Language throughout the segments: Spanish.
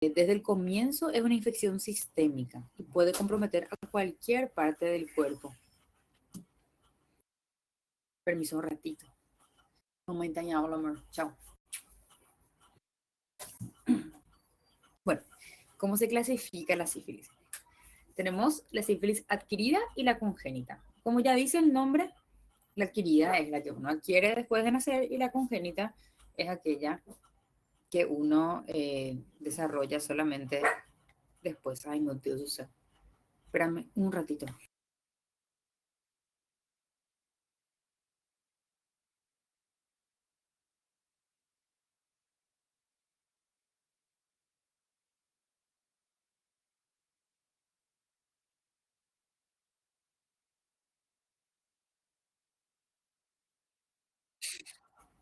desde el comienzo es una infección sistémica y puede comprometer a cualquier parte del cuerpo. Permiso un ratito. Momento ya hablamos. Chao. Bueno, ¿cómo se clasifica la sífilis? Tenemos la sífilis adquirida y la congénita. Como ya dice el nombre, la adquirida es la que uno adquiere después de nacer y la congénita es aquella que uno desarrolla solamente después. Ay, no, Dios, o sea, espérame un ratito.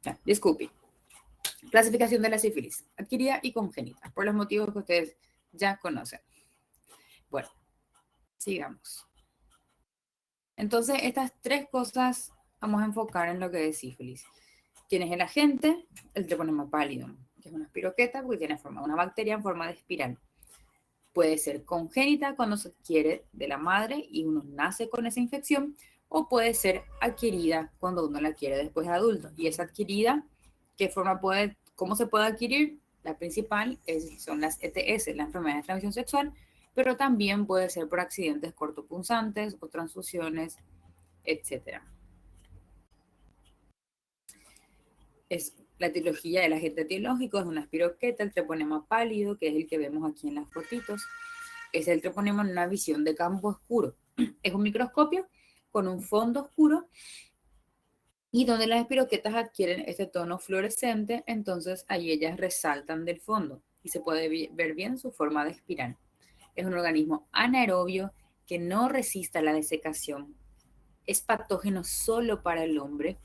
Ya, disculpe. Clasificación de la sífilis, adquirida y congénita, por los motivos que ustedes ya conocen. Bueno, sigamos. Entonces, estas tres cosas vamos a enfocar en lo que es sífilis. ¿Quién es el agente? El treponema pallidum, que es una espiroqueta porque tiene forma, una bacteria en forma de espiral. Puede ser congénita cuando se adquiere de la madre y uno nace con esa infección, o puede ser adquirida cuando uno la adquiere después de adulto. Y esa adquirida, ¿cómo se puede adquirir? La principal son las ETS, la enfermedad de transmisión sexual, pero también puede ser por accidentes cortopunzantes o transfusiones, etc. La etiología del agente etiológico es una espiroqueta, el treponema pálido, que es el que vemos aquí en las fotitos. Es el treponema en una visión de campo oscuro. Es un microscopio con un fondo oscuro y donde las espiroquetas adquieren este tono fluorescente, entonces ahí ellas resaltan del fondo y se puede ver bien su forma de espiral. Es un organismo anaerobio que no resiste la desecación. Es patógeno solo para el hombre.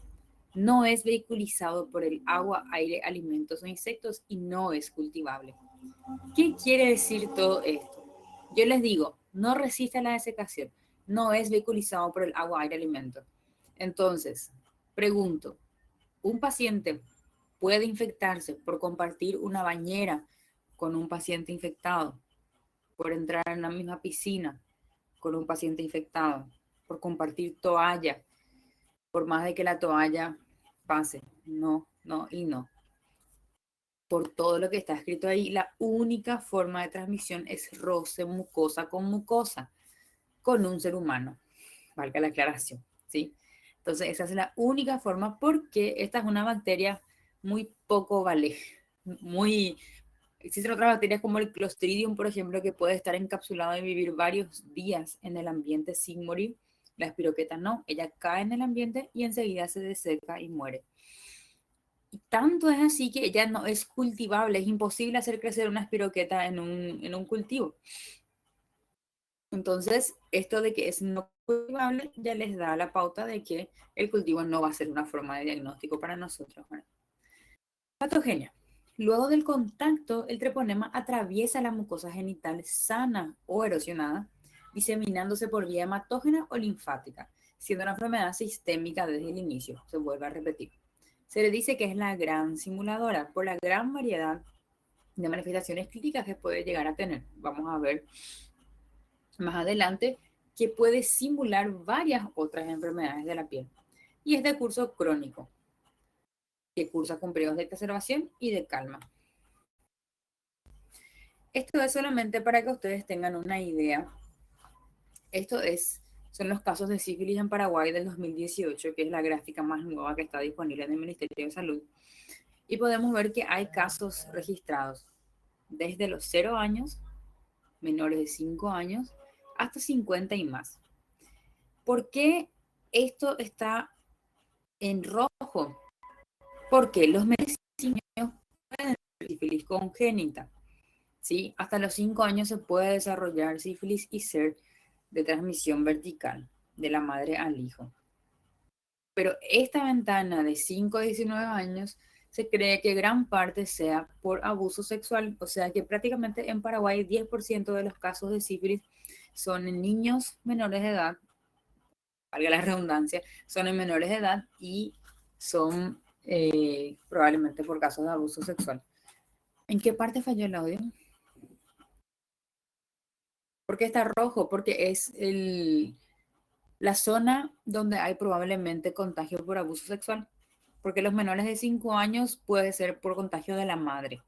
No es vehiculizado por el agua, aire, alimentos o insectos y no es cultivable. ¿Qué quiere decir todo esto? Yo les digo, no resiste la desecación, no es vehiculizado por el agua, aire, alimentos. Entonces, pregunto, ¿un paciente puede infectarse por compartir una bañera con un paciente infectado? ¿Por entrar en la misma piscina con un paciente infectado? ¿Por compartir toalla? Por más de que la toalla pase. No, no y no. Por todo lo que está escrito ahí, la única forma de transmisión es roce mucosa con mucosa con un ser humano. Valga la aclaración, ¿sí? Entonces, esa es la única forma porque esta es una bacteria muy poco vale. Existen otras bacterias como el Clostridium, por ejemplo, que puede estar encapsulado y vivir varios días en el ambiente sin morir. La espiroqueta no, ella cae en el ambiente y enseguida se deseca y muere. Y tanto es así que ella no es cultivable, es imposible hacer crecer una espiroqueta en un cultivo. Entonces, esto de que es no cultivable ya les da la pauta de que el cultivo no va a ser una forma de diagnóstico para nosotros. Bueno, patogenia. Luego del contacto, el treponema atraviesa la mucosa genital sana o erosionada, diseminándose por vía hematógena o linfática, siendo una enfermedad sistémica desde el inicio. Se vuelve a repetir. Se le dice que es la gran simuladora por la gran variedad de manifestaciones clínicas que puede llegar a tener. Vamos a ver más adelante que puede simular varias otras enfermedades de la piel. Y es de curso crónico, que cursa con periodos de exacerbación y de calma. Esto es solamente para que ustedes tengan una idea. Son los casos de sífilis en Paraguay del 2018, que es la gráfica más nueva que está disponible en el Ministerio de Salud. Y podemos ver que hay casos registrados desde los 0 años, menores de 5 años, hasta 50 y más. ¿Por qué esto está en rojo? Porque los menores de 5 años pueden tener sífilis congénita. ¿Sí? Hasta los 5 años se puede desarrollar sífilis y ser de transmisión vertical de la madre al hijo. Pero esta ventana de 5 a 19 años se cree que gran parte sea por abuso sexual, o sea que prácticamente en Paraguay 10% de los casos de sífilis son en niños menores de edad, valga la redundancia, son en menores de edad y son probablemente por casos de abuso sexual. ¿En qué parte falló el audio? ¿Por qué está rojo? Porque es la zona donde hay probablemente contagio por abuso sexual. Porque los menores de 5 años puede ser por contagio de la madre.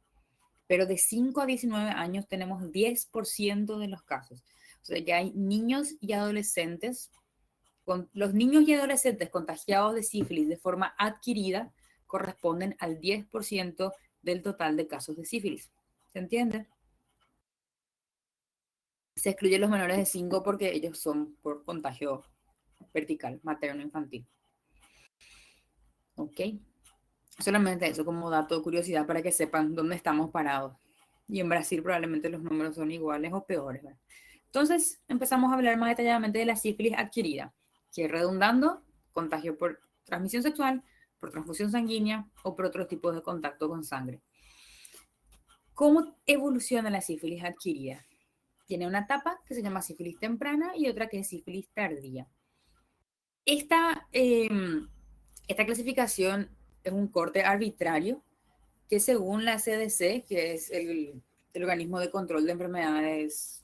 Pero de 5 a 19 años tenemos 10% de los casos. O sea, ya hay niños y adolescentes, los niños y adolescentes contagiados de sífilis de forma adquirida corresponden al 10% del total de casos de sífilis. ¿Se entiende? Se excluyen los menores de 5 porque ellos son por contagio vertical, materno-infantil. ¿Ok? Solamente eso como dato de curiosidad para que sepan dónde estamos parados. Y en Brasil probablemente los números son iguales o peores, ¿verdad? Entonces empezamos a hablar más detalladamente de la sífilis adquirida, que redundando, contagio por transmisión sexual, por transfusión sanguínea o por otros tipos de contacto con sangre. ¿Cómo evoluciona la sífilis adquirida? Tiene una etapa que se llama sífilis temprana y otra que es sífilis tardía. Esta clasificación es un corte arbitrario que según la CDC, que es el organismo de control de enfermedades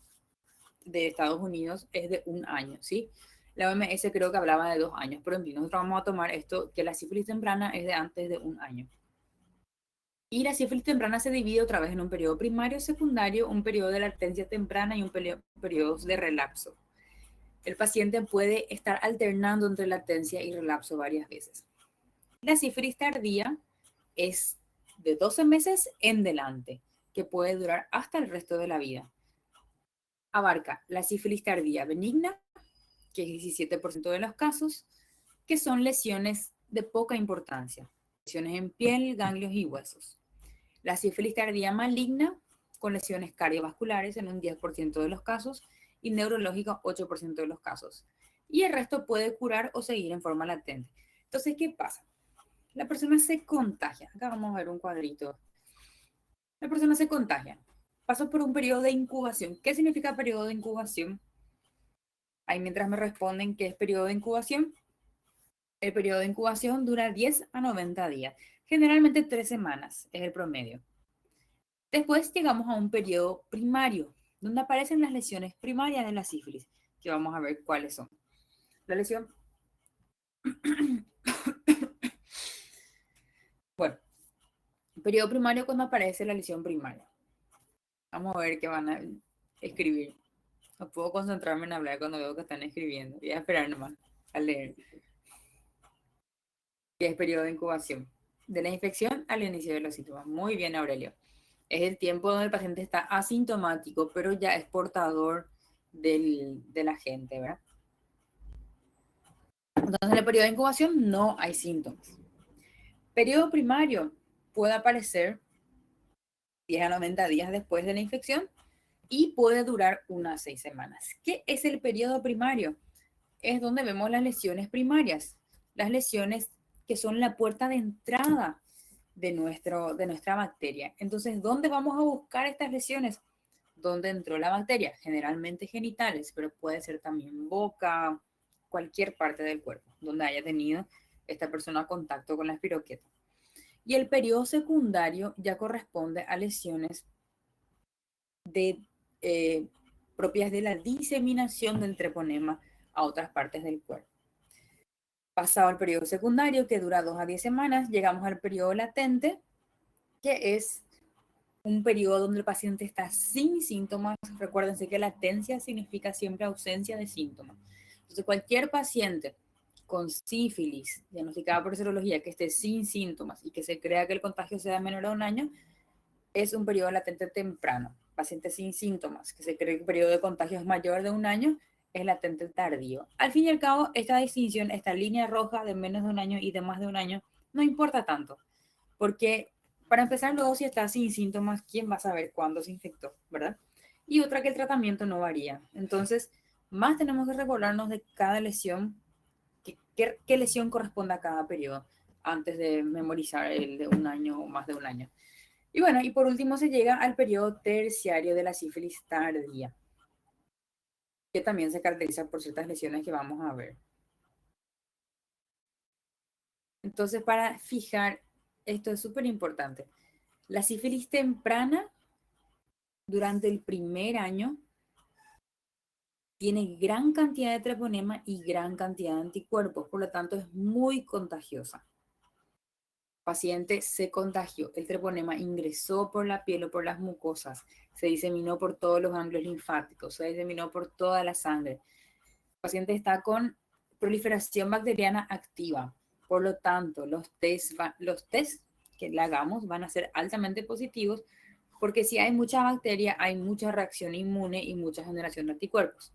de Estados Unidos, es de 1 año, ¿sí? La OMS creo que hablaba de 2 años, pero en fin, nosotros vamos a tomar esto, que la sífilis temprana es de antes de 1 año. Y la sífilis temprana se divide otra vez en un periodo primario, secundario, un periodo de latencia temprana y un periodo de relapso. El paciente puede estar alternando entre latencia y relapso varias veces. La sífilis tardía es de 12 meses en delante, que puede durar hasta el resto de la vida. Abarca la sífilis tardía benigna, que es 17% de los casos, que son lesiones de poca importancia, lesiones en piel, ganglios y huesos. La sífilis tardía maligna, con lesiones cardiovasculares en un 10% de los casos y neurológicas 8% de los casos. Y el resto puede curar o seguir en forma latente. Entonces, ¿qué pasa? La persona se contagia. Acá vamos a ver un cuadrito. La persona se contagia. Pasa por un periodo de incubación. ¿Qué significa periodo de incubación? Ahí mientras me responden qué es periodo de incubación. El periodo de incubación dura 10 a 90 días. Generalmente 3 semanas es el promedio. Después llegamos a un periodo primario, donde aparecen las lesiones primarias de la sífilis, que vamos a ver cuáles son. La lesión. Bueno, periodo primario cuando aparece la lesión primaria. Vamos a ver qué van a escribir. No puedo concentrarme en hablar cuando veo que están escribiendo. Voy a esperar nomás a leer. ¿Qué es periodo de incubación? De la infección al inicio de los síntomas. Muy bien, Aurelio. Es el tiempo donde el paciente está asintomático, pero ya es portador del agente, ¿verdad? Entonces, en el periodo de incubación no hay síntomas. Periodo primario puede aparecer 10 a 90 días después de la infección y puede durar unas 6 semanas. ¿Qué es el periodo primario? Es donde vemos las lesiones primarias, las lesiones que son la puerta de entrada de nuestra bacteria. Entonces, ¿dónde vamos a buscar estas lesiones? ¿Dónde entró la bacteria? Generalmente genitales, pero puede ser también boca, cualquier parte del cuerpo donde haya tenido esta persona contacto con la espiroqueta. Y el periodo secundario ya corresponde a lesiones de, propias de la diseminación del treponema a otras partes del cuerpo. Pasado el periodo secundario, que dura 2 a 10 semanas, llegamos al periodo latente, que es un periodo donde el paciente está sin síntomas. Recuérdense que latencia significa siempre ausencia de síntomas. Entonces, cualquier paciente con sífilis diagnosticada por serología que esté sin síntomas y que se crea que el contagio sea menor a 1 año, es un periodo latente temprano. Paciente sin síntomas, que se cree que el periodo de contagio es mayor de 1 año, es latente tardío. Al fin y al cabo, esta distinción, esta línea roja de menos de 1 año y de más de 1 año, no importa tanto, porque para empezar, luego si está sin síntomas, ¿quién va a saber cuándo se infectó, verdad? Y otra que el tratamiento no varía. Entonces, más tenemos que recordarnos de cada lesión, qué lesión corresponde a cada periodo, antes de memorizar el de 1 año o más de 1 año. Y bueno, y por último se llega al periodo terciario de la sífilis tardía, que también se caracteriza por ciertas lesiones que vamos a ver. Entonces, para fijar, esto es súper importante. La sífilis temprana, durante el primer año, tiene gran cantidad de treponema y gran cantidad de anticuerpos, por lo tanto es muy contagiosa. Paciente se contagió, el treponema ingresó por la piel o por las mucosas, se diseminó por todos los ganglios linfáticos, se diseminó por toda la sangre. El paciente está con proliferación bacteriana activa, por lo tanto los test que le hagamos van a ser altamente positivos, porque si hay mucha bacteria, hay mucha reacción inmune y mucha generación de anticuerpos.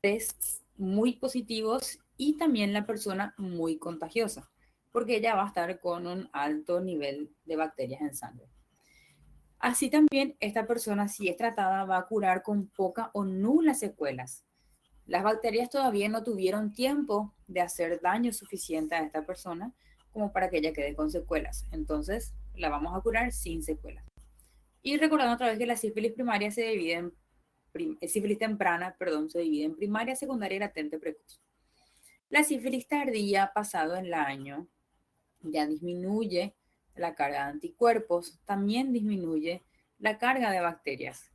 Tests muy positivos y también la persona muy contagiosa, porque ella va a estar con un alto nivel de bacterias en sangre. Así también esta persona, si es tratada, va a curar con poca o nula secuelas. Las bacterias todavía no tuvieron tiempo de hacer daño suficiente a esta persona como para que ella quede con secuelas. Entonces, la vamos a curar sin secuelas. Y recordando otra vez que la sífilis primaria se divide en sífilis temprana, se divide en primaria, secundaria y latente precoz. La sífilis tardía, pasado el año, ya disminuye la carga de anticuerpos, también disminuye la carga de bacterias.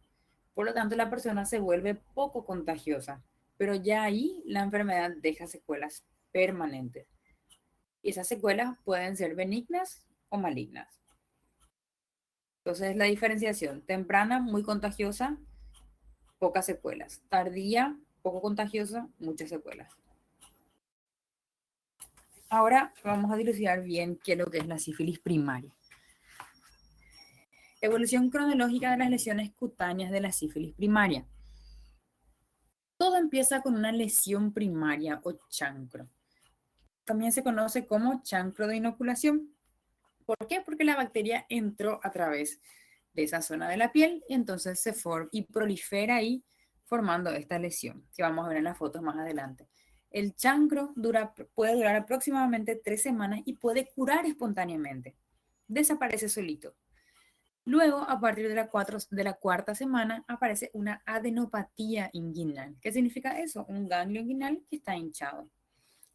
Por lo tanto, la persona se vuelve poco contagiosa, pero ya ahí la enfermedad deja secuelas permanentes. Y esas secuelas pueden ser benignas o malignas. Entonces, la diferenciación: temprana, muy contagiosa, pocas secuelas; tardía, poco contagiosa, muchas secuelas. Ahora vamos a dilucidar bien qué es lo que es la sífilis primaria. Evolución cronológica de las lesiones cutáneas de la sífilis primaria. Todo empieza con una lesión primaria o chancro. También se conoce como chancro de inoculación. ¿Por qué? Porque la bacteria entró a través de esa zona de la piel y entonces se forma y prolifera ahí, formando esta lesión, que vamos a ver en las fotos más adelante. El chancro puede durar aproximadamente 3 semanas y puede curar espontáneamente. Desaparece solito. Luego, a partir de la cuarta semana, aparece una adenopatía inguinal. ¿Qué significa eso? Un ganglio inguinal que está hinchado.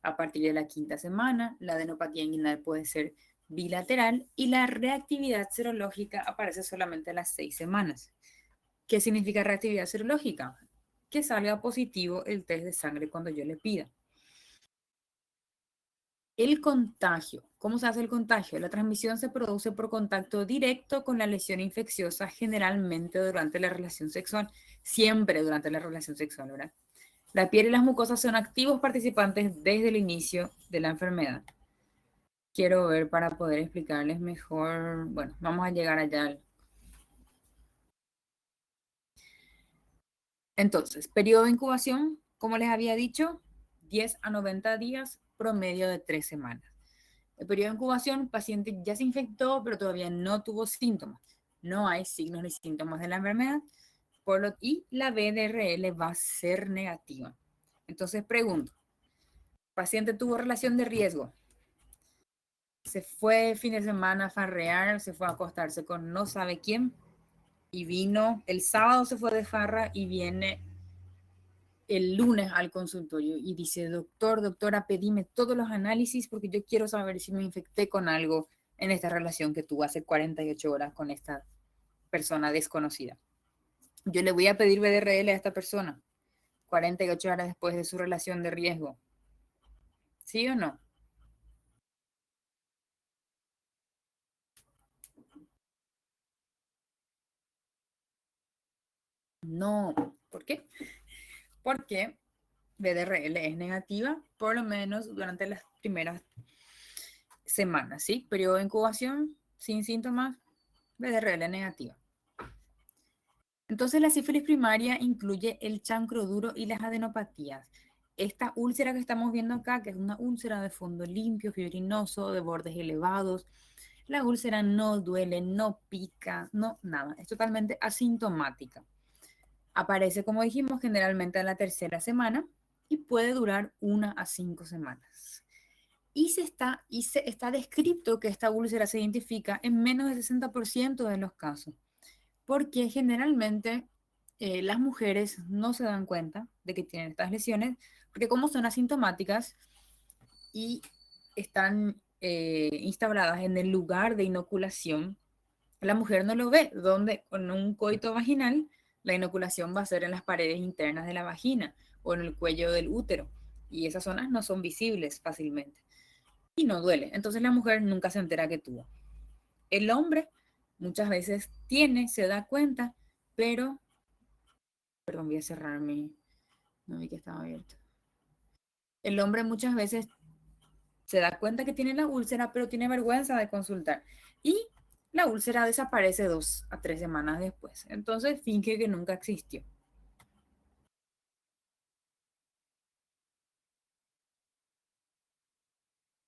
A partir de la quinta semana, la adenopatía inguinal puede ser bilateral y la reactividad serológica aparece solamente a las 6 semanas. ¿Qué significa reactividad serológica? Que salga positivo el test de sangre cuando yo le pida. El contagio. ¿Cómo se hace el contagio? La transmisión se produce por contacto directo con la lesión infecciosa, generalmente durante la relación sexual, siempre durante la relación sexual, ¿verdad? La piel y las mucosas son activos participantes desde el inicio de la enfermedad. Quiero ver para poder explicarles mejor. Bueno, vamos a llegar allá. Entonces, periodo de incubación, como les había dicho, 10 a 90 días, promedio de 3 semanas. El periodo de incubación, el paciente ya se infectó, pero todavía no tuvo síntomas. No hay signos ni síntomas de la enfermedad, y la BDRL va a ser negativa. Entonces, pregunto, paciente tuvo relación de riesgo, se fue fin de semana a farrear, se fue a acostarse con no sabe quién, y vino, el sábado se fue de farra y viene el lunes al consultorio y dice: doctora, pedime todos los análisis porque yo quiero saber si me infecté con algo en esta relación que tuvo hace 48 horas con esta persona desconocida. Yo le voy a pedir BDRL a esta persona 48 horas después de su relación de riesgo. ¿Sí o no? No. ¿Por qué? Porque BDRL es negativa por lo menos durante las primeras semanas, ¿sí? Periodo de incubación sin síntomas, BDRL negativa. Entonces la sífilis primaria incluye el chancro duro y las adenopatías. Esta úlcera que estamos viendo acá, que es una úlcera de fondo limpio, fibrinoso, de bordes elevados, la úlcera no duele, no pica, no nada, es totalmente asintomática. Aparece, como dijimos, generalmente en la tercera semana y puede durar 1 a 5 semanas. Y está descrito que esta úlcera se identifica en menos del 60% de los casos, porque generalmente las mujeres no se dan cuenta de que tienen estas lesiones, porque como son asintomáticas y están instauradas en el lugar de inoculación, la mujer no lo ve, donde con un coito vaginal La inoculación va a ser en las paredes internas de la vagina o en el cuello del útero, y esas zonas no son visibles fácilmente y no duele. Entonces la mujer nunca se entera que tuvo. El hombre muchas veces tiene, se da cuenta, pero, perdón, voy a cerrar no vi que estaba abierto. El hombre muchas veces se da cuenta que tiene la úlcera, pero tiene vergüenza de consultar. Y la úlcera desaparece 2 a 3 semanas después. Entonces finge que nunca existió.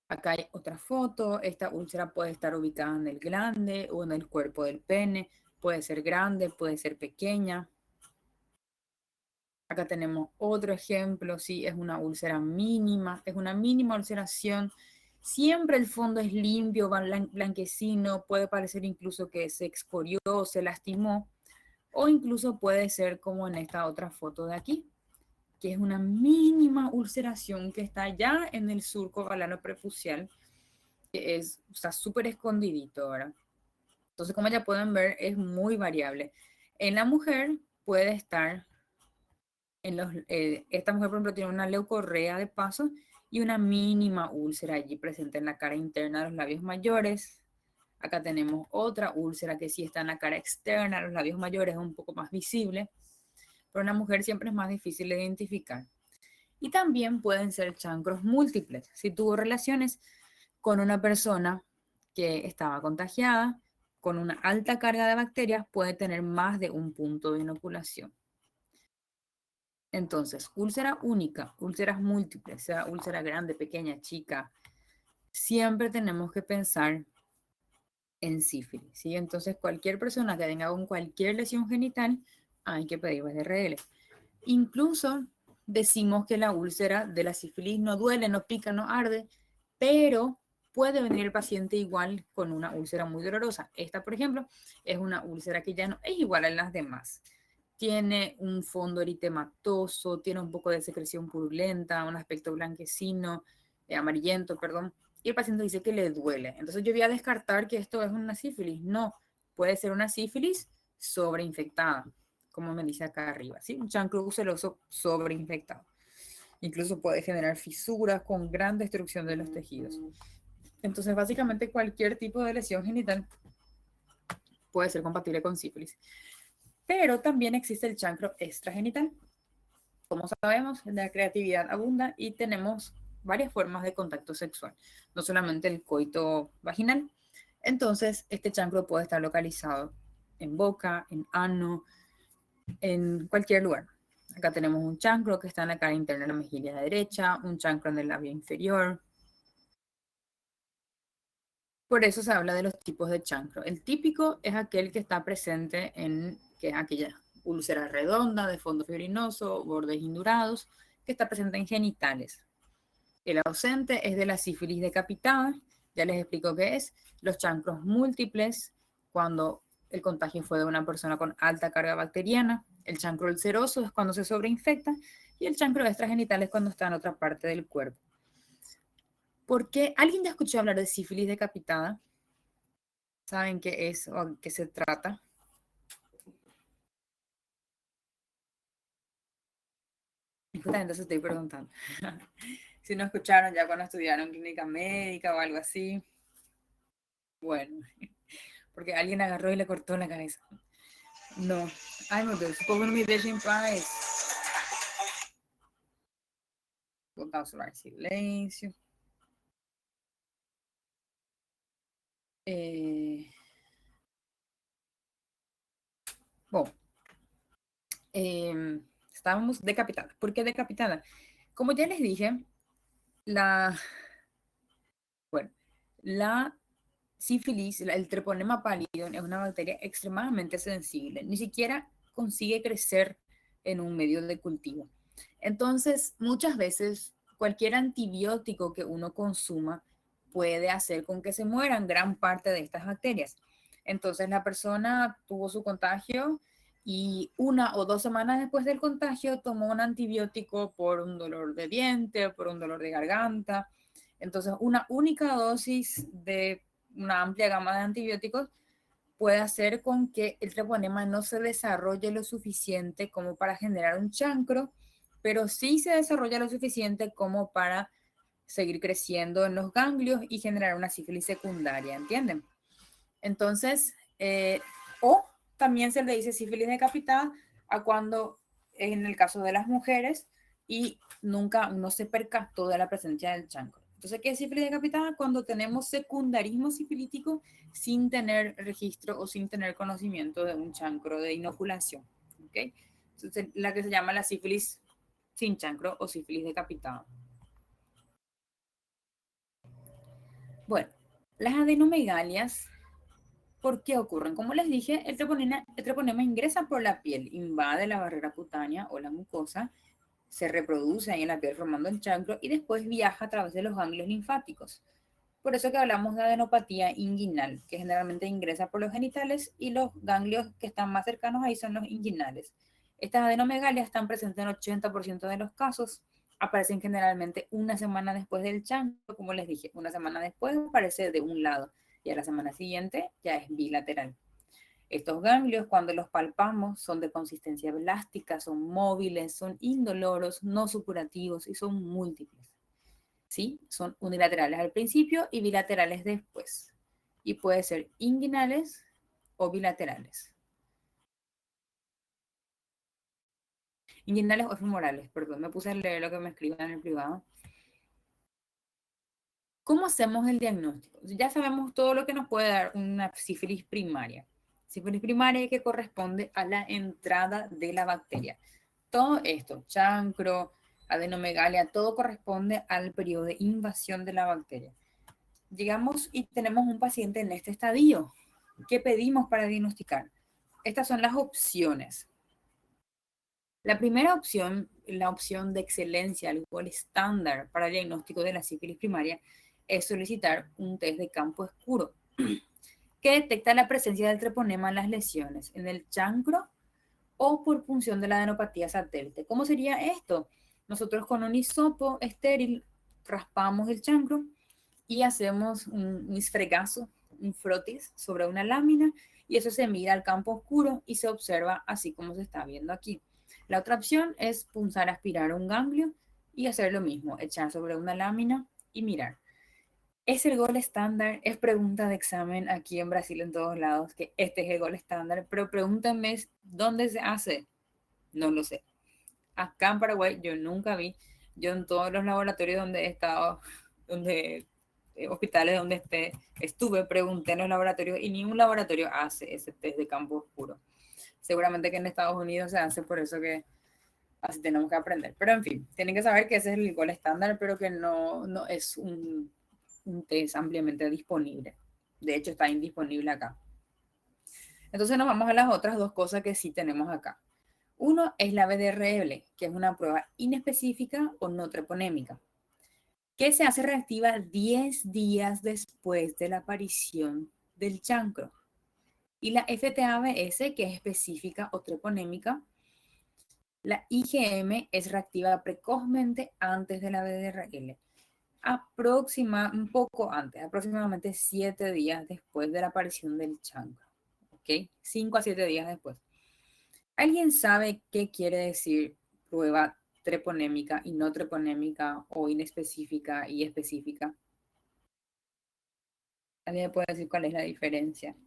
Acá hay otra foto. Esta úlcera puede estar ubicada en el glande o en el cuerpo del pene. Puede ser grande, puede ser pequeña. Acá tenemos otro ejemplo, sí, es una úlcera mínima, es una mínima ulceración. Siempre el fondo es limpio, blanquecino, puede parecer incluso que se excorió, se lastimó, o incluso puede ser como en esta otra foto de aquí, que es una mínima ulceración que está ya en el surco galano prepucial, que está súper escondidito, ¿verdad? Entonces, como ya pueden ver, es muy variable. En la mujer puede estar esta mujer, por ejemplo, tiene una leucorrea de paso y una mínima úlcera allí presente en la cara interna de los labios mayores. Acá tenemos otra úlcera que sí está en la cara externa de los labios mayores, es un poco más visible, pero en la mujer siempre es más difícil de identificar. Y también pueden ser chancros múltiples. Si tuvo relaciones con una persona que estaba contagiada, con una alta carga de bacterias, puede tener más de un punto de inoculación. Entonces, úlcera única, úlceras múltiples, sea úlcera grande, pequeña, chica, siempre tenemos que pensar en sífilis, ¿sí? Entonces, cualquier persona que tenga con cualquier lesión genital, hay que pedir BRL. Incluso decimos que la úlcera de la sífilis no duele, no pica, no arde, pero puede venir el paciente igual con una úlcera muy dolorosa. Esta, por ejemplo, es una úlcera que ya no es igual a las demás. Tiene un fondo eritematoso, tiene un poco de secreción purulenta, un aspecto blanquecino, amarillento, perdón, y el paciente dice que le duele. Entonces yo voy a descartar que esto es una sífilis. No, puede ser una sífilis sobreinfectada, como me dice acá arriba, ¿sí? Un chancro ulceroso sobreinfectado. Incluso puede generar fisuras con gran destrucción de los tejidos. Entonces, básicamente cualquier tipo de lesión genital puede ser compatible con sífilis. Pero también existe el chancro extragenital. Como sabemos, la creatividad abunda y tenemos varias formas de contacto sexual, no solamente el coito vaginal. Entonces, este chancro puede estar localizado en boca, en ano, en cualquier lugar. Acá tenemos un chancro que está en la cara interna de la mejilla derecha, un chancro en el labio inferior. Por eso se habla de los tipos de chancro. El típico es aquel que está presente en que es aquella úlcera redonda de fondo fibrinoso, bordes indurados, que está presente en genitales. El ausente es de la sífilis decapitada, ya les explico qué es. Los chancros múltiples, cuando el contagio fue de una persona con alta carga bacteriana. El chancro ulceroso es cuando se sobreinfecta. Y el chancro extragenital es cuando está en otra parte del cuerpo. ¿Por qué? ¿Alguien ya escuchó hablar de sífilis decapitada? ¿Saben qué es o a qué se trata? Justamente eso estoy preguntando. Si no escucharon ya cuando estudiaron clínica médica o algo así. Bueno, porque alguien agarró y le cortó la cabeza. No. Ai, meu Deus, esse povo não me deixa em paz. Vou botar o celular em silêncio. Bom, estábamos decapitadas. ¿Por qué decapitada? Como ya les dije, la, bueno, la sífilis, el treponema pallidum, es una bacteria extremadamente sensible. Ni siquiera consigue crecer en un medio de cultivo. Entonces, muchas veces, cualquier antibiótico que uno consuma puede hacer con que se mueran gran parte de estas bacterias. Entonces, la persona tuvo su contagio y 1 o 2 semanas después del contagio tomó un antibiótico por un dolor de diente, por un dolor de garganta. Entonces, una única dosis de una amplia gama de antibióticos puede hacer con que el treponema no se desarrolle lo suficiente como para generar un chancro, pero sí se desarrolla lo suficiente como para seguir creciendo en los ganglios y generar una sífilis secundaria, ¿entienden? Entonces, o también se le dice sífilis decapitada a cuando, en el caso de las mujeres, y nunca uno se percató de la presencia del chancro. Entonces, ¿qué es sífilis decapitada? Cuando tenemos secundarismo sifilítico sin tener registro o sin tener conocimiento de un chancro de inoculación. ¿Okay? Entonces, la que se llama la sífilis sin chancro o sífilis decapitada. Bueno, las adenomegalias, ¿por qué ocurren? Como les dije, el treponema ingresa por la piel, invade la barrera cutánea o la mucosa, se reproduce ahí en la piel formando el chancro y después viaja a través de los ganglios linfáticos. Por eso que hablamos de adenopatía inguinal, que generalmente ingresa por los genitales y los ganglios que están más cercanos ahí son los inguinales. Estas adenomegalias están presentes en 80% de los casos, aparecen generalmente una semana después del chancro, como les dije, una semana después aparece de un lado y a la semana siguiente ya es bilateral. Estos ganglios, cuando los palpamos, son de consistencia elástica, son móviles, son indoloros, no supurativos y son múltiples. ¿Sí? Son unilaterales al principio y bilaterales después. Y puede ser inguinales o bilaterales. Inguinales o femorales, perdón, me puse a leer lo que me escriban en el privado. ¿Cómo hacemos el diagnóstico? Ya sabemos todo lo que nos puede dar una sífilis primaria. Sífilis primaria que corresponde a la entrada de la bacteria. Todo esto, chancro, adenomegalia, todo corresponde al periodo de invasión de la bacteria. Llegamos y tenemos un paciente en este estadio. ¿Qué pedimos para diagnosticar? Estas son las opciones. La primera opción, la opción de excelencia, el gol estándar para el diagnóstico de la sífilis primaria, es solicitar un test de campo oscuro que detecta la presencia del treponema en las lesiones, en el chancro o por punción de la adenopatía satélite. ¿Cómo sería esto? Nosotros con un hisopo estéril raspamos el chancro y hacemos un esfregazo, un frotis sobre una lámina y eso se mira al campo oscuro y se observa así como se está viendo aquí. La otra opción es punzar, aspirar un ganglio y hacer lo mismo, echar sobre una lámina y mirar. Es el gol estándar, es pregunta de examen aquí en Brasil en todos lados, que este es el gol estándar, pero pregúntame dónde se hace, no lo sé. Acá en Paraguay yo nunca vi, yo en todos los laboratorios donde he estado, donde hospitales donde estuve, pregunté en los laboratorios y ningún laboratorio hace ese test de campo oscuro. Seguramente que en Estados Unidos se hace, por eso que así tenemos que aprender. Pero en fin, tienen que saber que ese es el gol estándar, pero que no es un test ampliamente disponible. De hecho, está indisponible acá. Entonces nos vamos a las otras dos cosas que sí tenemos acá. Uno es la BDRL, que es una prueba inespecífica o no treponémica, que se hace reactiva 10 días después de la aparición del chancro. Y la FTABS, que es específica o treponémica, la IgM es reactiva precozmente antes de la BDRL, un poco antes, aproximadamente 7 días después de la aparición del chancro. ¿Ok? 5 a 7 días después. ¿Alguien sabe qué quiere decir prueba treponémica y no treponémica o inespecífica y específica? ¿Alguien puede decir cuál es la diferencia?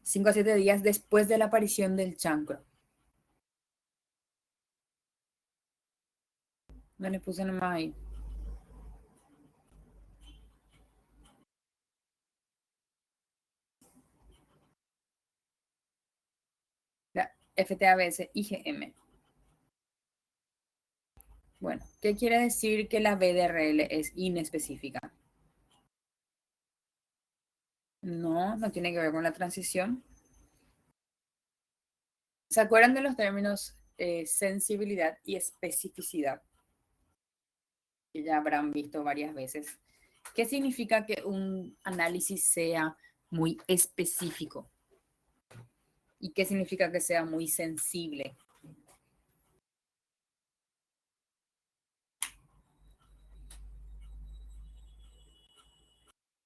Cinco a 7 días después de la aparición del chancro. No le puse nomás ahí. La FTABS IgM. Bueno, ¿qué quiere decir que la BDRL es inespecífica? No tiene que ver con la transición. ¿Se acuerdan de los términos sensibilidad y especificidad? Que ya habrán visto varias veces. ¿Qué significa que un análisis sea muy específico? ¿Y qué significa que sea muy sensible?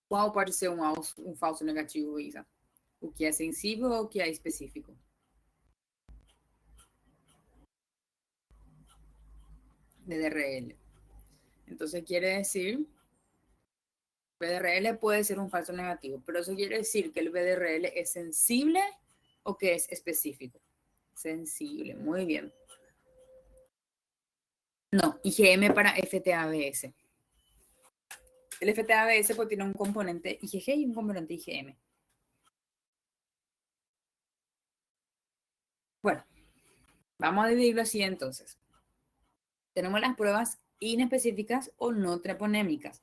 Qual pode ser um falso negativo, Isa? O que é sensível ou o que é específico? BDRL. Entonces quiere decir, BDRL puede ser un falso negativo, pero eso quiere decir que el BDRL es sensible o que es específico. Sensible, muy bien. No, IgM para FTABS. El FTABS pues, tiene un componente IgG y un componente IgM. Bueno, vamos a dividirlo así entonces. Tenemos las pruebas inespecíficas o no treponémicas.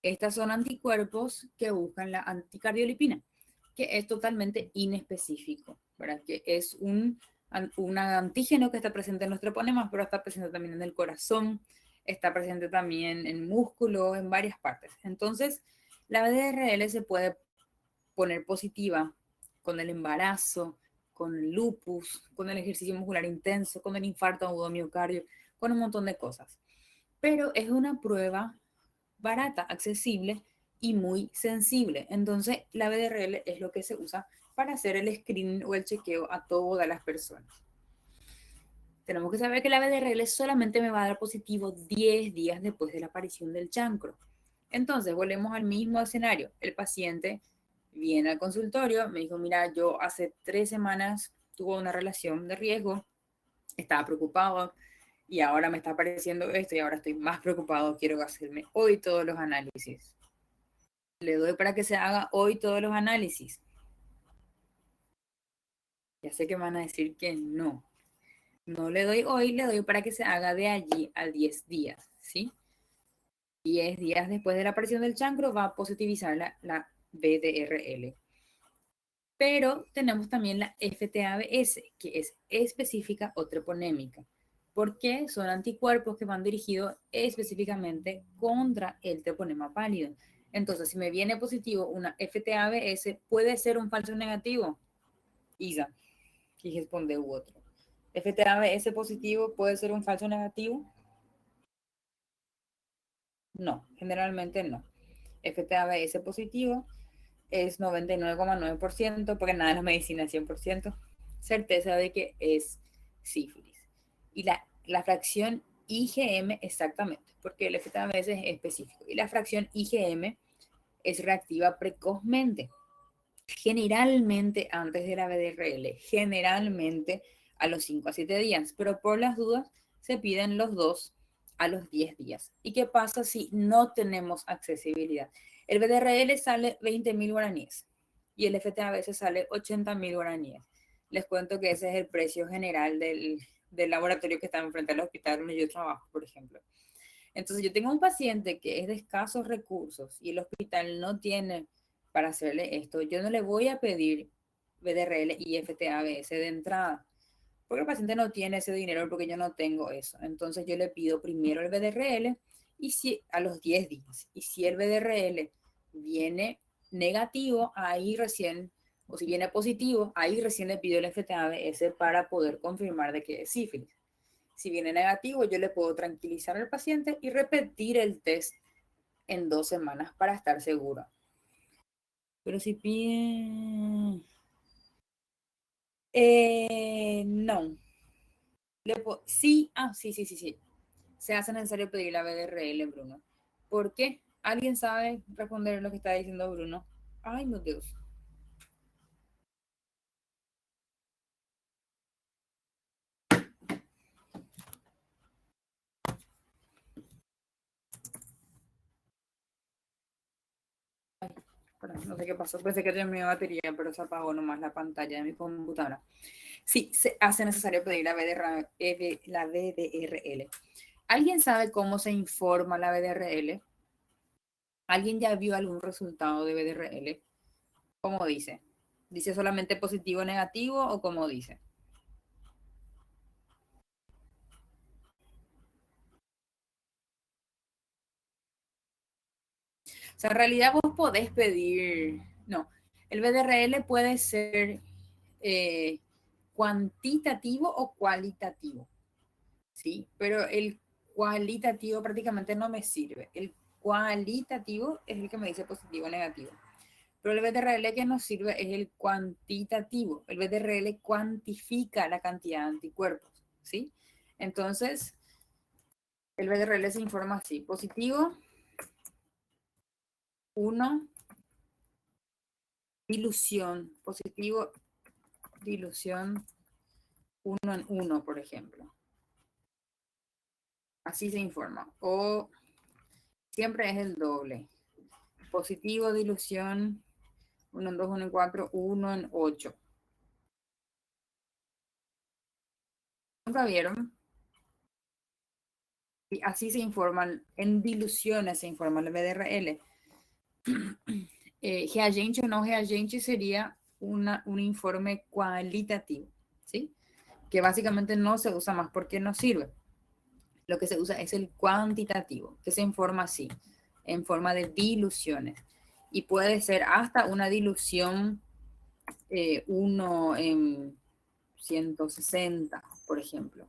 Estas son anticuerpos que buscan la anticardiolipina, que es totalmente inespecífico, ¿verdad? Que es un antígeno que está presente en los treponemas, pero está presente también en el corazón, está presente también en músculos, en varias partes. Entonces, la BDRL se puede poner positiva con el embarazo, con el lupus, con el ejercicio muscular intenso, con el infarto agudo miocardio, con un montón de cosas. Pero es una prueba barata, accesible y muy sensible. Entonces, la BDRL es lo que se usa para hacer el screening o el chequeo a todas las personas. Tenemos que saber que la BDRL solamente me va a dar positivo 10 días después de la aparición del chancro. Entonces, volvemos al mismo escenario. El paciente viene al consultorio, me dijo, mira, yo hace 3 semanas tuve una relación de riesgo, estaba preocupado y ahora me está apareciendo esto y ahora estoy más preocupado, quiero hacerme hoy todos los análisis. Le doy para que se haga hoy todos los análisis. Ya sé que van a decir que no. No le doy hoy, le doy para que se haga de allí a 10 días, ¿sí? 10 días después de la aparición del chancro va a positivizar la BDRL. Pero tenemos también la FTABS, que es específica o treponémica, porque son anticuerpos que van dirigidos específicamente contra el treponema pálido. Entonces, si me viene positivo una FTABS, puede ser un falso negativo. Isa, que responde u otro. FTABS positivo puede ser un falso negativo. No, generalmente no. FTABS positivo es 99,9%, porque nada de la medicina es 100%, certeza de que es sífilis. Y la fracción IgM exactamente, porque el FTABS es específico. Y la fracción IgM es reactiva precozmente, generalmente antes de la BDRL, generalmente a los 5 a 7 días, pero por las dudas se piden los dos a los 10 días. ¿Y qué pasa si no tenemos accesibilidad? El BDRL sale 20.000 guaraníes y el FTABS sale 80.000 guaraníes. Les cuento que ese es el precio general del laboratorio que está enfrente al hospital donde yo trabajo, por ejemplo. Entonces, yo tengo un paciente que es de escasos recursos y el hospital no tiene para hacerle esto. Yo no le voy a pedir BDRL y FTABS de entrada, porque el paciente no tiene ese dinero, porque yo no tengo eso. Entonces, yo le pido primero el BDRL y si a los 10 días. Y si el BDRL viene negativo, ahí recién, o si viene positivo, ahí recién le pido el FTABS para poder confirmar de que es sífilis. Si viene negativo, yo le puedo tranquilizar al paciente y repetir el test en 2 semanas para estar seguro. Pero si pide... no. Sí, sí. Se hace necesario pedir la BDRL, Bruno. ¿Por qué? ¿Alguien sabe responder lo que está diciendo Bruno? Ay, mi Dios. No sé qué pasó, pensé que tenía batería, pero se apagó nomás la pantalla de mi computadora. Sí, se hace necesario pedir la BDRL. ¿Alguien sabe cómo se informa la BDRL? ¿Alguien ya vio algún resultado de BDRL? ¿Cómo dice? ¿Dice solamente positivo o negativo o cómo dice? O sea, en realidad vos podés pedir, no, el BDRL puede ser cuantitativo o cualitativo, ¿sí? Pero el cualitativo prácticamente no me sirve. El cualitativo es el que me dice positivo o negativo. Pero el BDRL que nos sirve es el cuantitativo. El BDRL cuantifica la cantidad de anticuerpos, ¿sí? Entonces, el BDRL se informa así. Positivo, 1, dilución. Positivo, dilución 1 en 1, por ejemplo. Así se informa. O siempre es el doble. Positivo, dilución 1 en 2, 1 en 4, 1 en 8. ¿Nunca vieron? Y así se informan, en diluciones se informa el BDRL. Reagente o no reagente sería un informe cualitativo, ¿sí? Que básicamente no se usa más porque no sirve. Lo que se usa es el cuantitativo, que se informa así, en forma de diluciones. Y puede ser hasta una dilución 1 en 160, por ejemplo.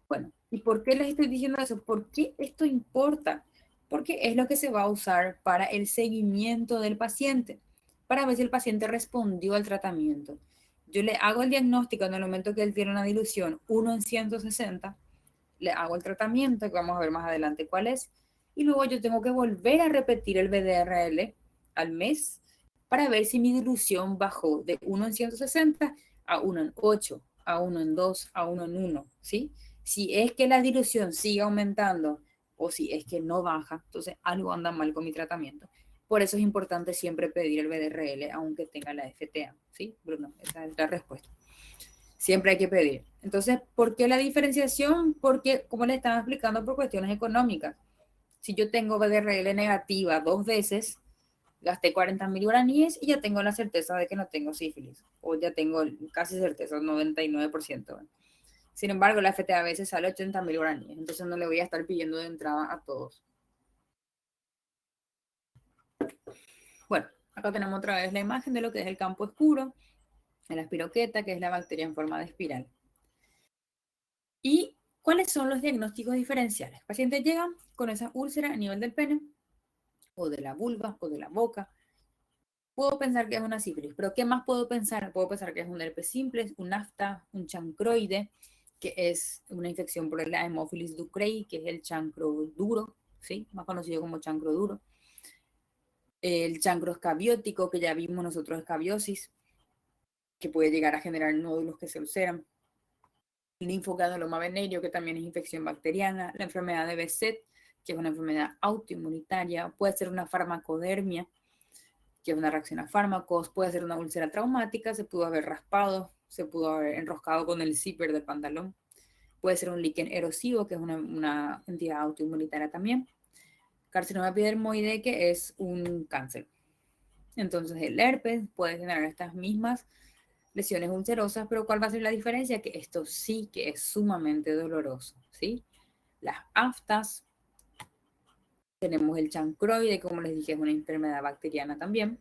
Bueno, ¿y por qué les estoy diciendo eso? ¿Por qué esto importa? Porque es lo que se va a usar para el seguimiento del paciente, para ver si el paciente respondió al tratamiento. Yo le hago el diagnóstico en el momento que él tiene una dilución 1 en 160, le hago el tratamiento, que vamos a ver más adelante cuál es, y luego yo tengo que volver a repetir el BDRL al mes para ver si mi dilución bajó de 1 en 160 a 1 en 8, a 1 en 2, a 1 en 1, ¿sí? Si es que la dilución sigue aumentando o si es que no baja, entonces algo anda mal con mi tratamiento. Por eso es importante siempre pedir el BDRL, aunque tenga la FTA, ¿sí, Bruno? Esa es la respuesta. Siempre hay que pedir. Entonces, ¿por qué la diferenciación? Porque, como le estaba explicando, por cuestiones económicas. Si yo tengo BDRL negativa 2 veces, gasté 40.000 guaraníes y ya tengo la certeza de que no tengo sífilis. O ya tengo casi certeza, 99%. Sin embargo, la FTA a veces sale 80.000 guaraníes. Entonces no le voy a estar pidiendo de entrada a todos. Bueno, acá tenemos otra vez la imagen de lo que es el campo oscuro, la espiroqueta, que es la bacteria en forma de espiral. ¿Y cuáles son los diagnósticos diferenciales? El paciente llega con esa úlcera a nivel del pene, o de la vulva, o de la boca. Puedo pensar que es una sífilis, pero ¿qué más puedo pensar? Puedo pensar que es un herpes simple, un afta, un chancroide, que es una infección por la Haemophilus ducreyi, que es el chancro duro, ¿sí? Más conocido como chancro duro. El chancro escabiótico, que ya vimos nosotros, escabiosis, que puede llegar a generar nódulos que se ulceran. Linfogranuloma venéreo, que también es infección bacteriana. La enfermedad de Behçet, que es una enfermedad autoinmunitaria. Puede ser una farmacodermia, que es una reacción a fármacos. Puede ser una úlcera traumática, se pudo haber raspado, se pudo haber enroscado con el zipper del pantalón. Puede ser un líquen erosivo, que es una entidad autoinmunitaria también. Carcinoma epidermoide, que es un cáncer. Entonces el herpes puede generar estas mismas lesiones ulcerosas, pero ¿cuál va a ser la diferencia? Que esto sí que es sumamente doloroso, ¿sí? Las aftas, tenemos el chancroide, como les dije, es una enfermedad bacteriana también.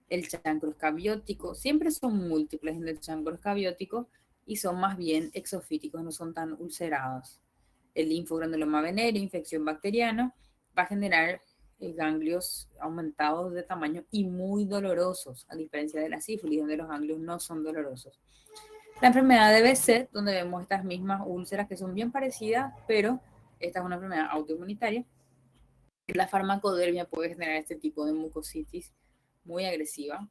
El chancro escabiótico, siempre son múltiples en el chancro escabiótico y son más bien exofíticos, no son tan ulcerados. El linfogranuloma venéreo, infección bacteriana, va a generar ganglios aumentados de tamaño y muy dolorosos, a diferencia de la sífilis, donde los ganglios no son dolorosos. La enfermedad de Behçet, donde vemos estas mismas úlceras que son bien parecidas, pero esta es una enfermedad autoinmunitaria. La farmacodermia puede generar este tipo de mucositis muy agresiva.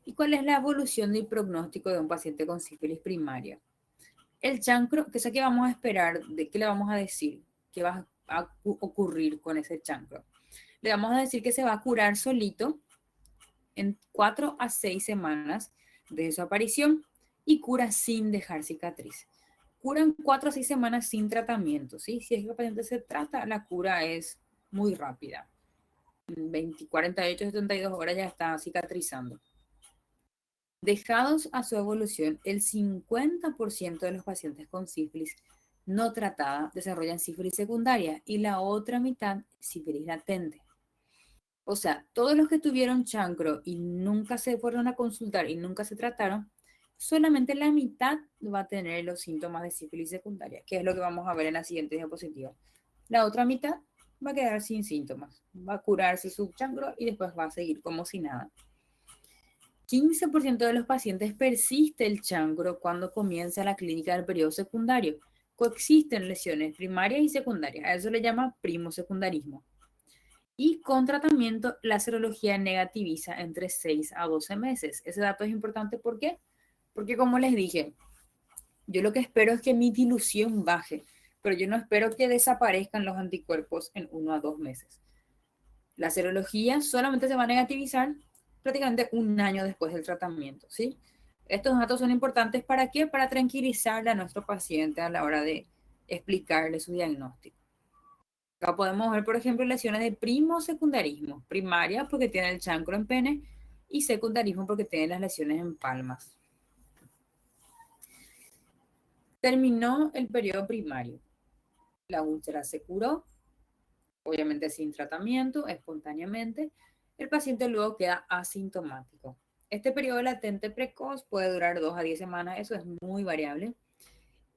¿Y cuál es la evolución del pronóstico de un paciente con sífilis primaria? El chancro, que sé que vamos a esperar, de qué le vamos a decir, qué va a ocurrir con ese chancro. Le vamos a decir que se va a curar solito en 4 a 6 semanas de su aparición y cura sin dejar cicatriz. Curan 4 a 6 semanas sin tratamiento, ¿sí? Si es que el paciente se trata, la cura es muy rápida. En 20, 48, 72 horas ya está cicatrizando. Dejados a su evolución, el 50% de los pacientes con sífilis no tratada desarrollan sífilis secundaria y la otra mitad sífilis latente. O sea, todos los que tuvieron chancro y nunca se fueron a consultar y nunca se trataron, solamente la mitad va a tener los síntomas de sífilis secundaria, que es lo que vamos a ver en la siguiente diapositiva. La otra mitad va a quedar sin síntomas, va a curarse su chancro y después va a seguir como si nada. 15% de los pacientes persiste el chancro cuando comienza la clínica del periodo secundario. Coexisten lesiones primarias y secundarias. A eso le llama primosecundarismo. Y con tratamiento, la serología negativiza entre 6 a 12 meses. Ese dato es importante, ¿por qué? Porque como les dije, yo lo que espero es que mi dilución baje, pero yo no espero que desaparezcan los anticuerpos en 1 a 2 meses. La serología solamente se va a negativizar prácticamente un año después del tratamiento, ¿sí? Estos datos son importantes ¿para qué? Para tranquilizarle a nuestro paciente a la hora de explicarle su diagnóstico. Acá podemos ver, por ejemplo, lesiones de primosecundarismo. Primaria porque tiene el chancro en pene y secundarismo porque tiene las lesiones en palmas. Terminó el periodo primario. La úlcera se curó, obviamente sin tratamiento, espontáneamente. El paciente luego queda asintomático. Este periodo latente precoz puede durar 2 a 10 semanas, eso es muy variable.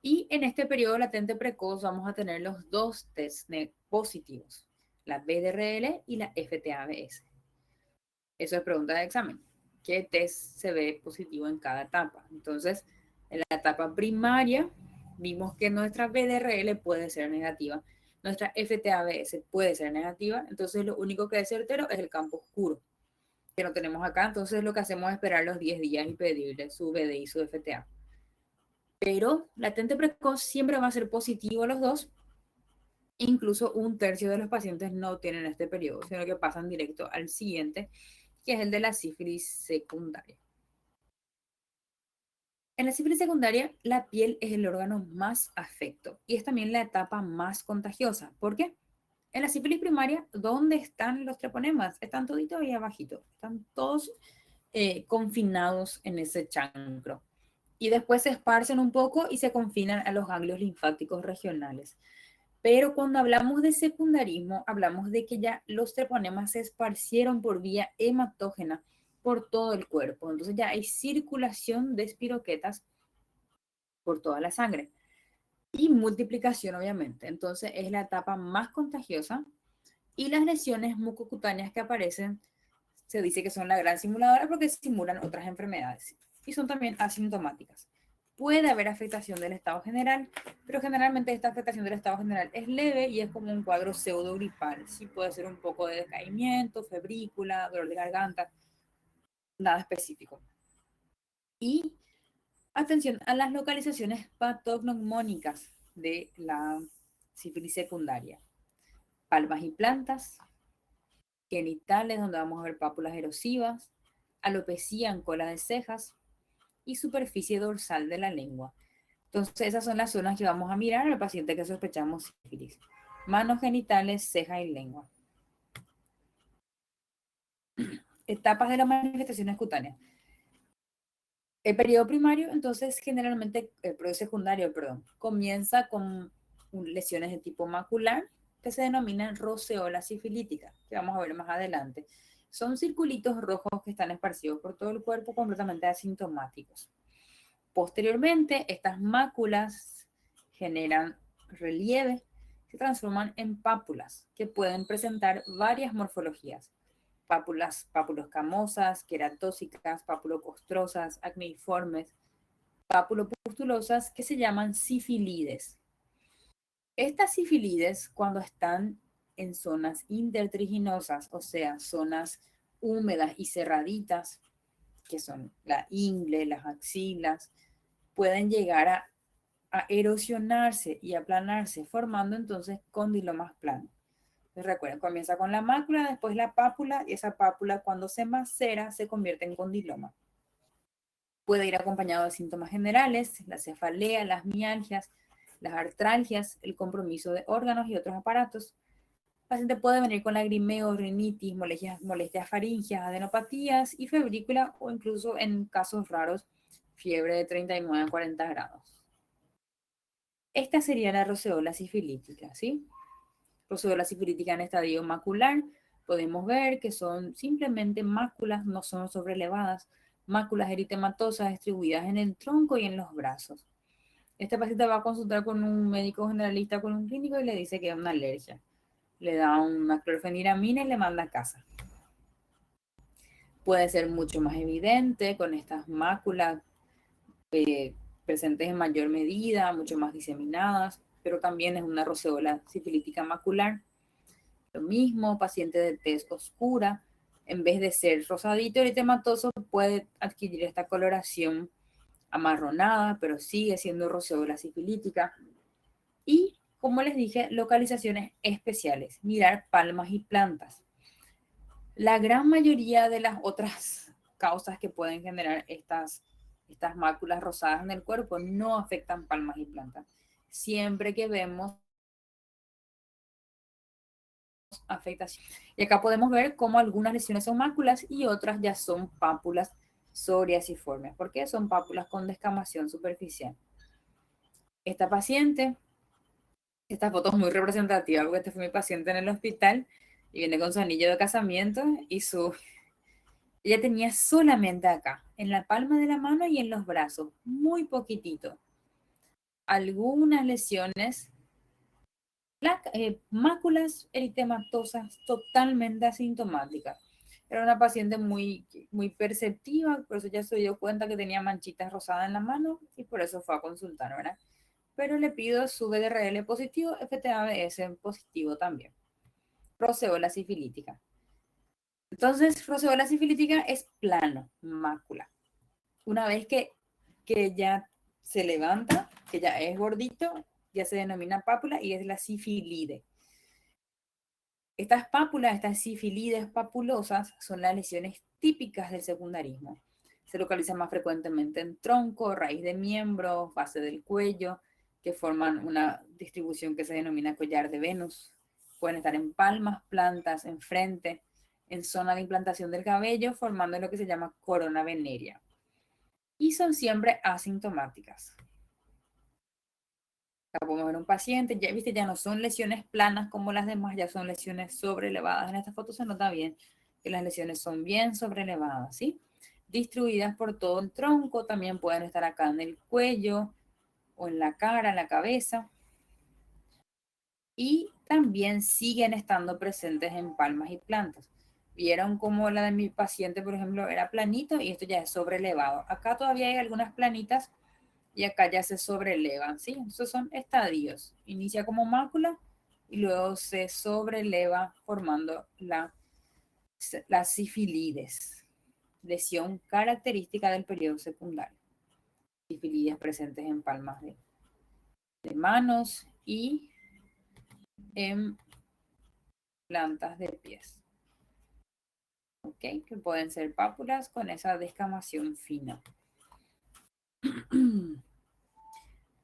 Y en este periodo latente precoz vamos a tener los dos tests positivos, la BDRL y la FTABS. Eso es pregunta de examen. ¿Qué test se ve positivo en cada etapa? Entonces, en la etapa primaria vimos que nuestra BDRL puede ser negativa, nuestra FTABS puede ser negativa, entonces lo único que es certero es el campo oscuro, que no tenemos acá, entonces lo que hacemos es esperar los 10 días y pedirle su BD y su FTA. Pero latente precoz siempre va a ser positivo los dos, incluso un tercio de los pacientes no tienen este periodo, sino que pasan directo al siguiente, que es el de la sífilis secundaria. En la sífilis secundaria, la piel es el órgano más afecto y es también la etapa más contagiosa. ¿Por qué? En la sífilis primaria, ¿dónde están los treponemas? Están toditos ahí abajito, están todos confinados en ese chancro. Y después se esparcen un poco y se confinan a los ganglios linfáticos regionales. Pero cuando hablamos de secundarismo, hablamos de que ya los treponemas se esparcieron por vía hematógena por todo el cuerpo. Entonces ya hay circulación de espiroquetas por toda la sangre y multiplicación, obviamente. Entonces es la etapa más contagiosa y las lesiones mucocutáneas que aparecen se dice que son la gran simuladora porque simulan otras enfermedades y son también asintomáticas. Puede haber afectación del estado general, pero generalmente esta afectación del estado general es leve y es como un cuadro pseudogripal. Sí puede ser un poco de decaimiento, febrícula, dolor de garganta, nada específico. Y atención a las localizaciones patognomónicas de la sífilis secundaria. Palmas y plantas, genitales donde vamos a ver pápulas erosivas, alopecia en cola de cejas y superficie dorsal de la lengua. Entonces esas son las zonas que vamos a mirar al paciente que sospechamos sífilis. Manos genitales, ceja y lengua. Etapas de las manifestaciones cutáneas. El periodo primario, entonces, generalmente, el periodo secundario, perdón, comienza con lesiones de tipo macular que se denominan roceola sifilítica, que vamos a ver más adelante. Son circulitos rojos que están esparcidos por todo el cuerpo, completamente asintomáticos. Posteriormente, estas máculas generan relieve, se transforman en pápulas, que pueden presentar varias morfologías. Pápuloscamosas, queratóxicas, papulocostrosas, acneiformes, papulopustulosas, que se llaman sifilides. Estas sifilides, cuando están en zonas intertriginosas, o sea, zonas húmedas y cerraditas, que son la ingle, las axilas, pueden llegar a erosionarse y aplanarse, formando entonces condilomas planos. Recuerden, comienza con la mácula, después la pápula, y esa pápula cuando se macera se convierte en condiloma. Puede ir acompañado de síntomas generales, la cefalea, las mialgias, las artralgias, el compromiso de órganos y otros aparatos. El paciente puede venir con lagrimeo, rinitis, molestias faringias, adenopatías y febrícula o incluso en casos raros, fiebre de 39 a 40 grados. Esta sería la roceola sifilítica, ¿sí? Roceola sifilítica en estadio macular, podemos ver que son simplemente máculas, no son sobrelevadas, máculas eritematosas distribuidas en el tronco y en los brazos. Este paciente va a consultar con un médico generalista, con un clínico y le dice que es una alergia. Le da una clorfeniramina y le manda a casa. Puede ser mucho más evidente con estas máculas presentes en mayor medida, mucho más diseminadas, pero también es una roceola sifilítica macular. Lo mismo, paciente de tez oscura, en vez de ser rosadito eritematoso, puede adquirir esta coloración amarronada, pero sigue siendo roceola sifilítica. Y, como les dije, localizaciones especiales, mirar palmas y plantas. La gran mayoría de las otras causas que pueden generar estas máculas rosadas en el cuerpo no afectan palmas y plantas. Siempre que vemos afectación. Y acá podemos ver cómo algunas lesiones son máculas y otras ya son pápulas psoriasiformes, porque son pápulas con descamación superficial. Esta paciente, esta foto es muy representativa porque este fue mi paciente en el hospital y viene con su anillo de casamiento y ella tenía solamente acá, en la palma de la mano y en los brazos, muy poquitito. Algunas lesiones, máculas eritematosas totalmente asintomáticas. Era una paciente muy, muy perceptiva, por eso ya se dio cuenta que tenía manchitas rosadas en la mano y por eso fue a consultar, ¿verdad? Pero le pido su BDRL positivo, FTABS positivo también. Roceola sifilítica. Entonces, roceola sifilítica es plano, mácula. Una vez que ya se levanta, que ya es gordito, ya se denomina pápula y es la sifilide. Estas pápulas, estas sifilides papulosas, son las lesiones típicas del secundarismo. Se localizan más frecuentemente en tronco, raíz de miembro, base del cuello, que forman una distribución que se denomina collar de Venus. Pueden estar en palmas, plantas, en frente, en zona de implantación del cabello, formando lo que se llama corona venérea. Y son siempre asintomáticas. Acá podemos ver un paciente, ya viste, ya no son lesiones planas como las demás, ya son lesiones sobrelevadas. En esta foto se nota bien que las lesiones son bien sobrelevadas, ¿sí? Distribuidas por todo el tronco, también pueden estar acá en el cuello o en la cara, en la cabeza. Y también siguen estando presentes en palmas y plantas. Vieron como la de mi paciente, por ejemplo, era planito y esto ya es sobrelevado. Acá todavía hay algunas planitas y acá ya se sobrelevan, ¿sí? Entonces son estadios. Inicia como mácula y luego se sobreleva formando la sifilides, lesión característica del periodo secundario. Sifilides presentes en palmas de manos y en plantas de pies. ¿Ok? Que pueden ser pápulas con esa descamación fina.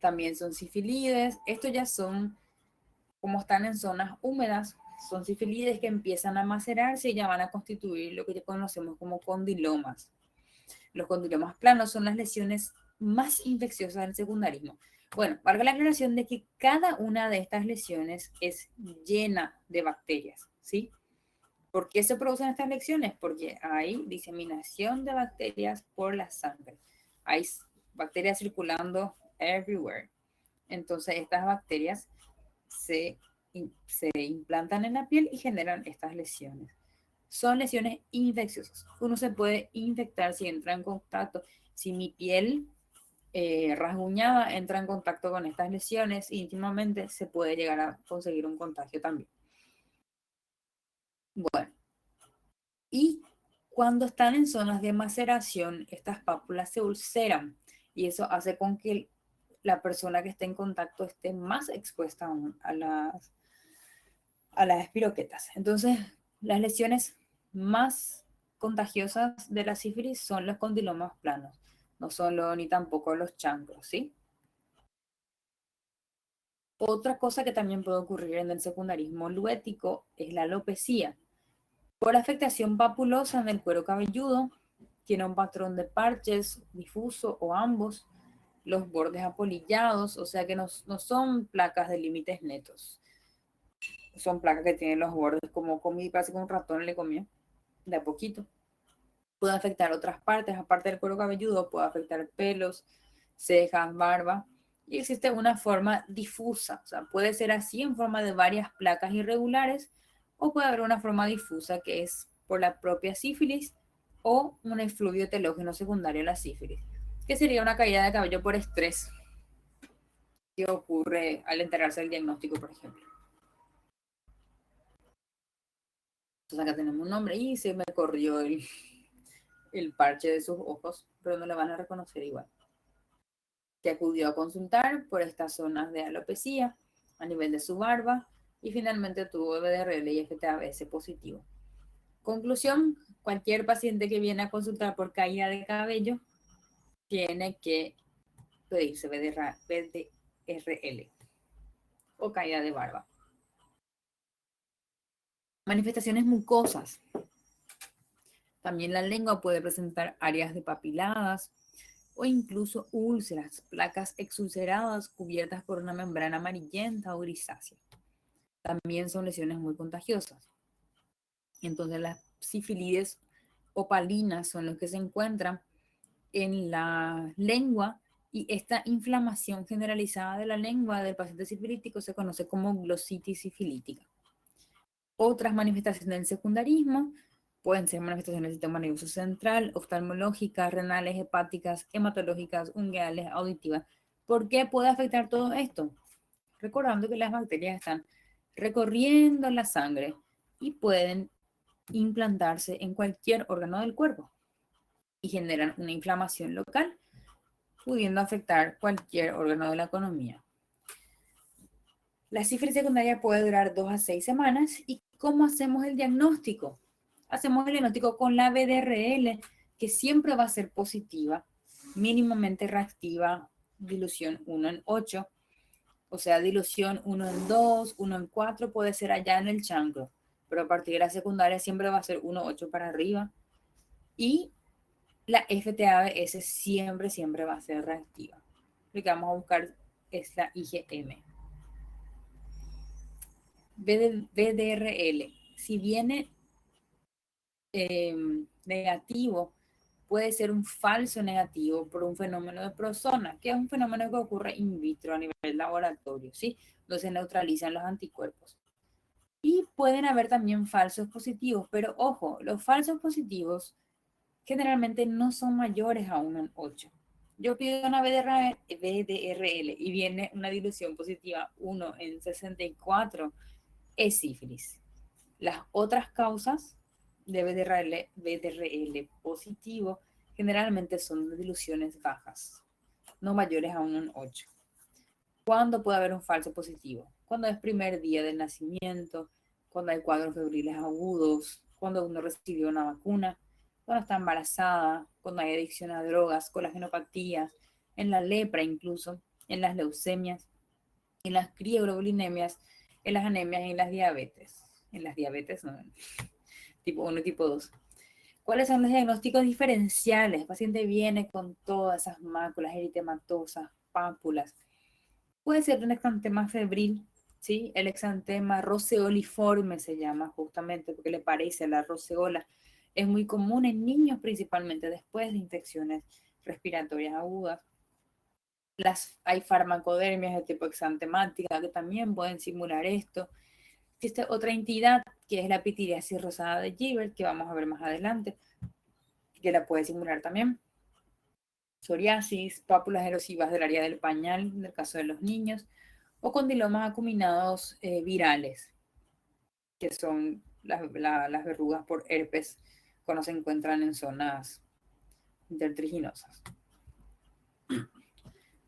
También son sifilides. Estos ya son, como están en zonas húmedas, son sifilides que empiezan a macerarse y ya van a constituir lo que ya conocemos como condilomas. Los condilomas planos son las lesiones más infecciosas del secundarismo. Bueno, valga la aclaración de que cada una de estas lesiones es llena de bacterias, ¿sí? ¿Por qué se producen estas lesiones? Porque hay diseminación de bacterias por la sangre. Hay bacterias circulando everywhere. Entonces, estas bacterias se implantan en la piel y generan estas lesiones. Son lesiones infecciosas. Uno se puede infectar si entra en contacto. Si mi piel rasguñada entra en contacto con estas lesiones íntimamente, se puede llegar a conseguir un contagio también. Bueno, y cuando están en zonas de maceración, estas pápulas se ulceran y eso hace con que la persona que esté en contacto esté más expuesta aún a las espiroquetas. Entonces, las lesiones más contagiosas de la sífilis son los condilomas planos, no son ni tampoco los chancros, ¿sí? Otra cosa que también puede ocurrir en el secundarismo luético es la alopecia. Por afectación papulosa en el cuero cabelludo, tiene un patrón de parches difuso o ambos, los bordes apolillados, o sea que no son placas de límites netos. Son placas que tienen los bordes como comí, parece que un ratón le comió, de a poquito. Puede afectar otras partes, aparte del cuero cabelludo, puede afectar pelos, cejas, barba Y existe una forma difusa, o sea, puede ser así en forma de varias placas irregulares, o puede haber una forma difusa que es por la propia sífilis o un efluvio telógeno secundario a la sífilis, que sería una caída de cabello por estrés que ocurre al enterarse del diagnóstico, por ejemplo. Entonces acá tenemos un nombre y se me corrió el parche de sus ojos, pero no le van a reconocer igual. Que acudió a consultar por estas zonas de alopecia a nivel de su barba y finalmente tuvo BDRL y FTABS positivo. Conclusión, cualquier paciente que viene a consultar por caída de cabello tiene que pedirse BDRL o caída de barba. Manifestaciones mucosas. También la lengua puede presentar áreas de papiladas o incluso úlceras, placas exulceradas cubiertas por una membrana amarillenta o grisácea. También son lesiones muy contagiosas. Entonces las sífilides opalinas son los que se encuentran en la lengua y esta inflamación generalizada de la lengua del paciente sifilítico se conoce como glositis sifilítica. Otras manifestaciones del secundarismo pueden ser manifestaciones del sistema nervioso central, oftalmológicas, renales, hepáticas, hematológicas, ungueales, auditivas. ¿Por qué puede afectar todo esto? Recordando que las bacterias están recorriendo la sangre y pueden implantarse en cualquier órgano del cuerpo y generan una inflamación local, pudiendo afectar cualquier órgano de la economía. La sífilis secundaria puede durar 2 a 6 semanas. ¿Y cómo hacemos el diagnóstico? Hacemos el diagnóstico con la BDRL, que siempre va a ser positiva, mínimamente reactiva, dilución 1 en 8, o sea, dilución 1 en 2, 1 en 4 puede ser allá en el chancro, pero a partir de la secundaria siempre va a ser 1,8 para arriba. Y la FTABS siempre va a ser reactiva. Lo que vamos a buscar es la IgM. BDRL, si viene negativo, puede ser un falso negativo por un fenómeno de Prosona, que es un fenómeno que ocurre in vitro a nivel laboratorio, ¿sí? Donde se neutralizan los anticuerpos. Y pueden haber también falsos positivos, pero ojo, los falsos positivos generalmente no son mayores a 1 en 8. Yo pido una BDRL y viene una dilución positiva 1 en 64, es sífilis. Las otras causas de BDRL positivo generalmente son diluciones bajas, no mayores a 1 en 8. ¿Cuándo puede haber un falso positivo? Cuando es primer día del nacimiento, cuando hay cuadros febriles agudos, cuando uno recibió una vacuna, cuando está embarazada, cuando hay adicción a drogas, colagenopatías, en la lepra incluso, en las leucemias, en las crioglobulinemias, en las anemias y en las diabetes. En las diabetes, no, tipo 1 y tipo 2. ¿Cuáles son los diagnósticos diferenciales? El paciente viene con todas esas máculas eritematosas, pápulas. Puede ser un exantema febril, ¿sí? El exantema roseoliforme se llama justamente porque le parece a la roseola. Es muy común en niños principalmente después de infecciones respiratorias agudas. Hay farmacodermias de tipo exantemática que también pueden simular esto. Existe otra entidad que es la pitiriasis rosada de Gilbert, que vamos a ver más adelante, que la puede simular también. Psoriasis, pápulas erosivas del área del pañal, en el caso de los niños, o condilomas acuminados virales, que son las verrugas por herpes cuando se encuentran en zonas intertriginosas.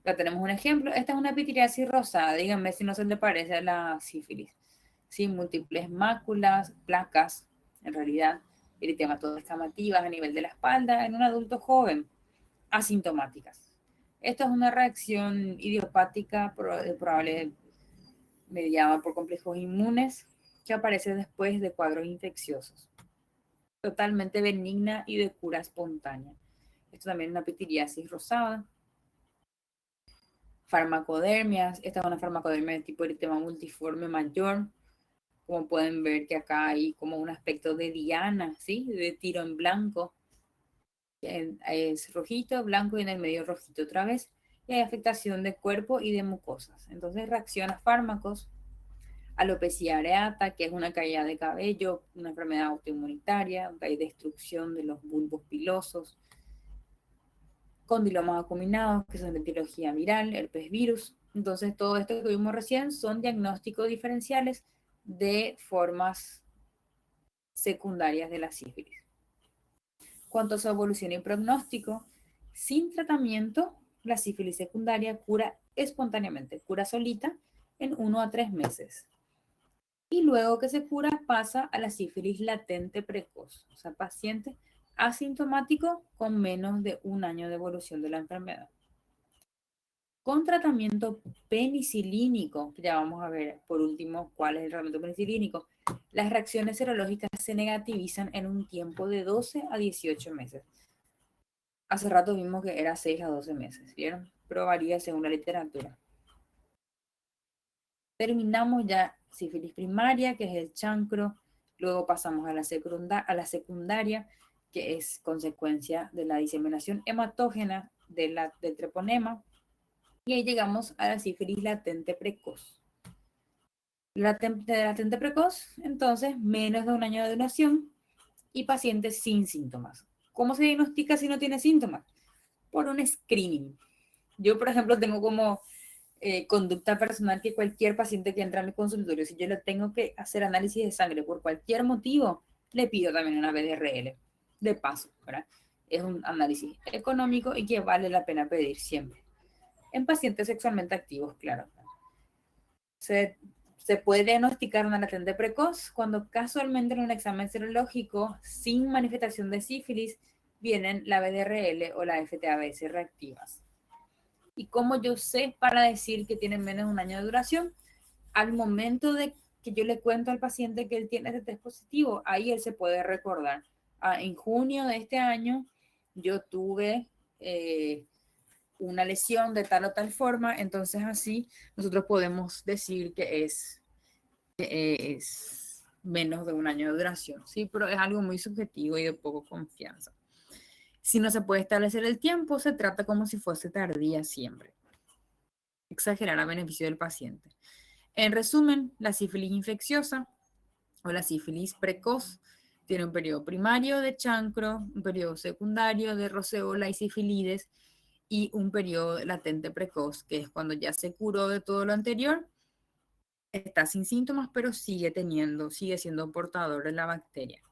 Ya tenemos un ejemplo. Esta es una pitiriasis rosada. Díganme si no se le parece a la sífilis. Sí, múltiples máculas, placas, en realidad, eritematosis descamativas a nivel de la espalda en un adulto joven, asintomáticas. Esto es una reacción idiopática probable mediada por complejos inmunes que aparece después de cuadros infecciosos. Totalmente benigna y de cura espontánea. Esto también es una pitiriasis rosada. Farmacodermias. Esta es una farmacodermia de tipo eritema multiforme mayor. Como pueden ver que acá hay como un aspecto de diana, ¿sí? De tiro en blanco. Es rojito, blanco y en el medio rojito otra vez. y hay afectación de cuerpo y de mucosas. Entonces reacciona a fármacos, alopecia areata, que es una caída de cabello, una enfermedad autoinmunitaria, hay destrucción de los bulbos pilosos, condilomas acuminados, que son de etiología viral, herpes virus. Entonces, todo esto que vimos recién son diagnósticos diferenciales de formas secundarias de la sífilis. Cuanto a su evolución y pronóstico, sin tratamiento, la sífilis secundaria cura espontáneamente, cura solita en 1 a 3 meses. Y luego que se cura pasa a la sífilis latente precoz, o sea, paciente asintomático con menos de 1 año de evolución de la enfermedad. Con tratamiento penicilínico, que ya vamos a ver por último cuál es el tratamiento penicilínico, las reacciones serológicas se negativizan en un tiempo de 12 a 18 meses. Hace rato vimos que era 6 a 12 meses, ¿vieron? Pero varía según la literatura. Terminamos ya sífilis primaria, que es el chancro, luego pasamos a la secundaria, que es consecuencia de la diseminación hematógena del treponema, y ahí llegamos a la sífilis latente precoz. Latente precoz, entonces, menos de 1 año de duración y pacientes sin síntomas. ¿Cómo se diagnostica si no tiene síntomas? Por un screening. Yo, por ejemplo, tengo como conducta personal que cualquier paciente que entra en el consultorio, si yo le tengo que hacer análisis de sangre por cualquier motivo, le pido también una BDRL, de paso, ¿verdad? Es un análisis económico y que vale la pena pedir siempre. En pacientes sexualmente activos, claro. Se puede diagnosticar una latente precoz cuando casualmente en un examen serológico sin manifestación de sífilis vienen la BDRL o la FTABS reactivas. ¿Y cómo yo sé para decir que tienen menos de 1 año de duración? Al momento de que yo le cuento al paciente que él tiene ese test positivo, ahí él se puede recordar. En junio de este año yo tuve una lesión de tal o tal forma, entonces así nosotros podemos decir que es menos de 1 año de duración, ¿sí? Pero es algo muy subjetivo y de poco confianza. Si no se puede establecer el tiempo, se trata como si fuese tardía siempre. Exagerar a beneficio del paciente. En resumen, la sífilis infecciosa o la sífilis precoz tiene un periodo primario de chancro, un periodo secundario de roceola y sífilides y un periodo latente precoz, que es cuando ya se curó de todo lo anterior, está sin síntomas, pero sigue siendo portador de la bacteria.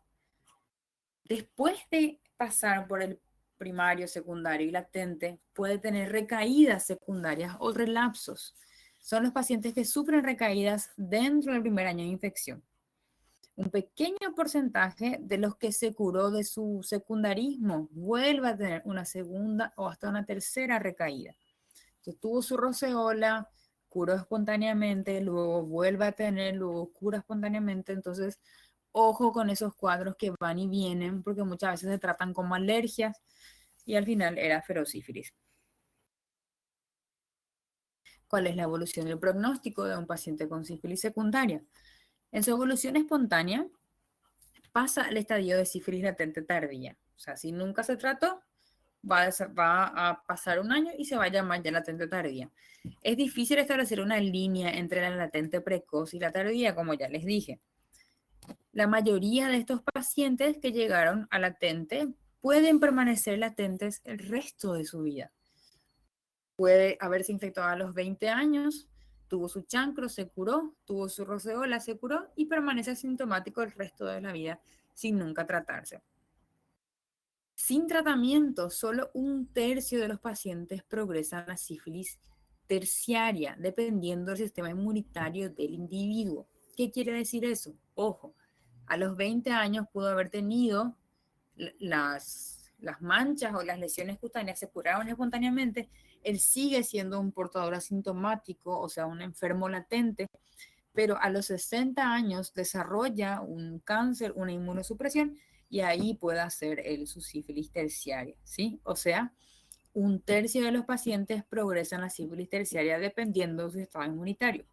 Después de pasar por el primario, secundario y latente, puede tener recaídas secundarias o relapsos. Son los pacientes que sufren recaídas dentro del primer año de infección. Un pequeño porcentaje de los que se curó de su secundarismo vuelve a tener una segunda o hasta una tercera recaída. Entonces, tuvo su roceola, curó espontáneamente, luego vuelve a tener, luego cura espontáneamente. Entonces, ojo con esos cuadros que van y vienen, porque muchas veces se tratan como alergias y al final era ferocífilis. ¿Cuál es la evolución del pronóstico de un paciente con sífilis secundaria? En su evolución espontánea, pasa al estadio de sífilis latente tardía. O sea, si nunca se trató, va a pasar 1 año y se va a llamar ya latente tardía. Es difícil establecer una línea entre la latente precoz y la tardía, como ya les dije. La mayoría de estos pacientes que llegaron a latente pueden permanecer latentes el resto de su vida. Puede haberse infectado a los 20 años, tuvo su chancro, se curó, tuvo su roceola, se curó y permanece asintomático el resto de la vida sin nunca tratarse. Sin tratamiento, solo 1/3 de los pacientes progresan a sífilis terciaria, dependiendo del sistema inmunitario del individuo. ¿Qué quiere decir eso? Ojo, a los 20 años pudo haber tenido las manchas o las lesiones cutáneas, se curaron espontáneamente, él sigue siendo un portador asintomático, o sea, un enfermo latente, pero a los 60 años desarrolla un cáncer, una inmunosupresión, y ahí puede hacer su sífilis terciaria, ¿sí? O sea, 1/3 de los pacientes progresan a sífilis terciaria dependiendo de su estado inmunitario.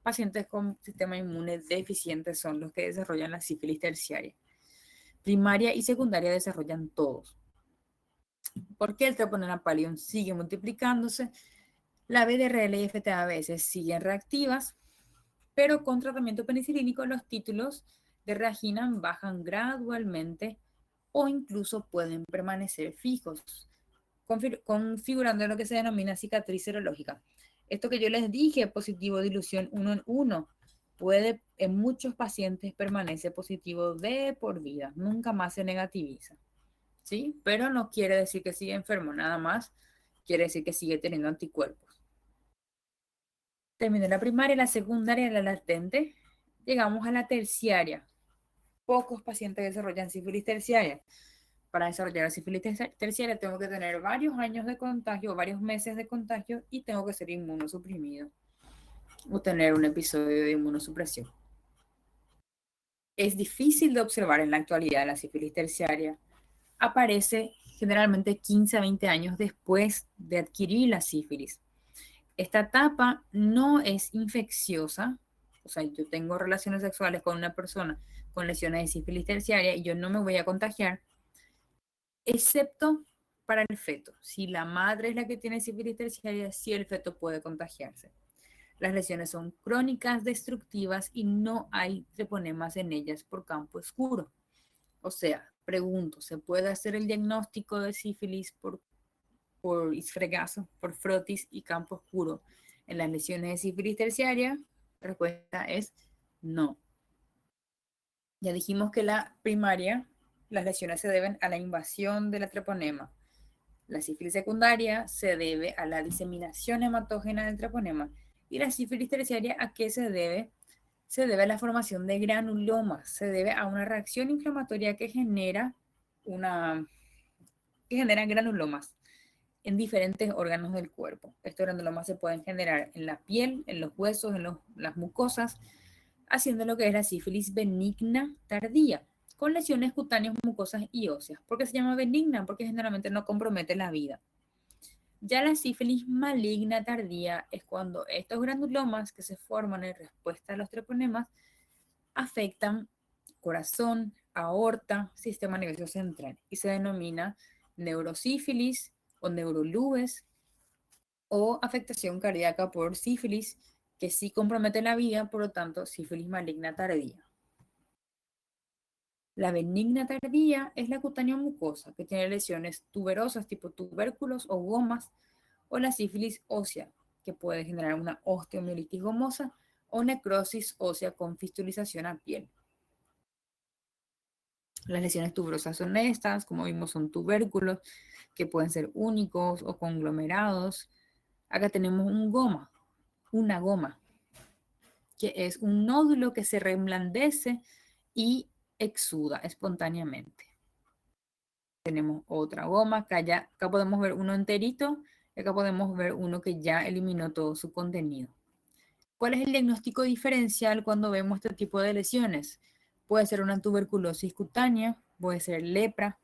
Pacientes con sistema inmune deficiente son los que desarrollan la sífilis terciaria. Primaria y secundaria desarrollan todos. ¿Por qué el treponema pallidum sigue multiplicándose? La VDRL y FTA a veces siguen reactivas, pero con tratamiento penicilínico los títulos de reagina bajan gradualmente o incluso pueden permanecer fijos, configurando lo que se denomina cicatriz serológica. Esto que yo les dije, positivo dilución 1 en 1, puede en muchos pacientes permanece positivo de por vida, nunca más se negativiza, ¿sí? Pero no quiere decir que sigue enfermo, nada más quiere decir que sigue teniendo anticuerpos. Terminó la primaria, la secundaria, la latente, llegamos a la terciaria. Pocos pacientes desarrollan sífilis terciaria. Para desarrollar la sífilis terciaria tengo que tener varios años de contagio, varios meses de contagio y tengo que ser inmunosuprimido o tener un episodio de inmunosupresión. Es difícil de observar en la actualidad la sífilis terciaria. Aparece generalmente 15 a 20 años después de adquirir la sífilis. Esta etapa no es infecciosa, o sea, yo tengo relaciones sexuales con una persona con lesiones de sífilis terciaria y yo no me voy a contagiar, excepto para el feto. Si la madre es la que tiene sífilis terciaria, sí el feto puede contagiarse. Las lesiones son crónicas, destructivas y no hay treponemas en ellas por campo oscuro. O sea, pregunto, ¿se puede hacer el diagnóstico de sífilis por isfregazo, por frotis y campo oscuro en las lesiones de sífilis terciaria? La respuesta es no. Ya dijimos que la primaria, las lesiones se deben a la invasión de la treponema. La sífilis secundaria se debe a la diseminación hematógena del treponema. Y la sífilis terciaria, ¿a qué se debe? Se debe a la formación de granulomas, se debe a una reacción inflamatoria que genera granulomas en diferentes órganos del cuerpo. Estos granulomas se pueden generar en la piel, en los huesos, en las mucosas, haciendo lo que es la sífilis benigna tardía, con lesiones cutáneas, mucosas y óseas. ¿Por qué se llama benigna? Porque generalmente no compromete la vida. Ya la sífilis maligna tardía es cuando estos granulomas que se forman en respuesta a los treponemas afectan corazón, aorta, sistema nervioso central y se denomina neurosífilis o neurolúes o afectación cardíaca por sífilis que sí compromete la vida, por lo tanto, sífilis maligna tardía. La benigna tardía es la cutánea mucosa que tiene lesiones tuberosas tipo tubérculos o gomas, o la sífilis ósea que puede generar una osteomielitis gomosa o necrosis ósea con fistulización a piel. Las lesiones tuberosas son estas, como vimos, son tubérculos que pueden ser únicos o conglomerados. Acá tenemos una goma, que es un nódulo que se reblandece y exuda espontáneamente. Tenemos otra goma, acá podemos ver uno enterito, y acá podemos ver uno que ya eliminó todo su contenido. ¿Cuál es el diagnóstico diferencial cuando vemos este tipo de lesiones? Puede ser una tuberculosis cutánea, puede ser lepra,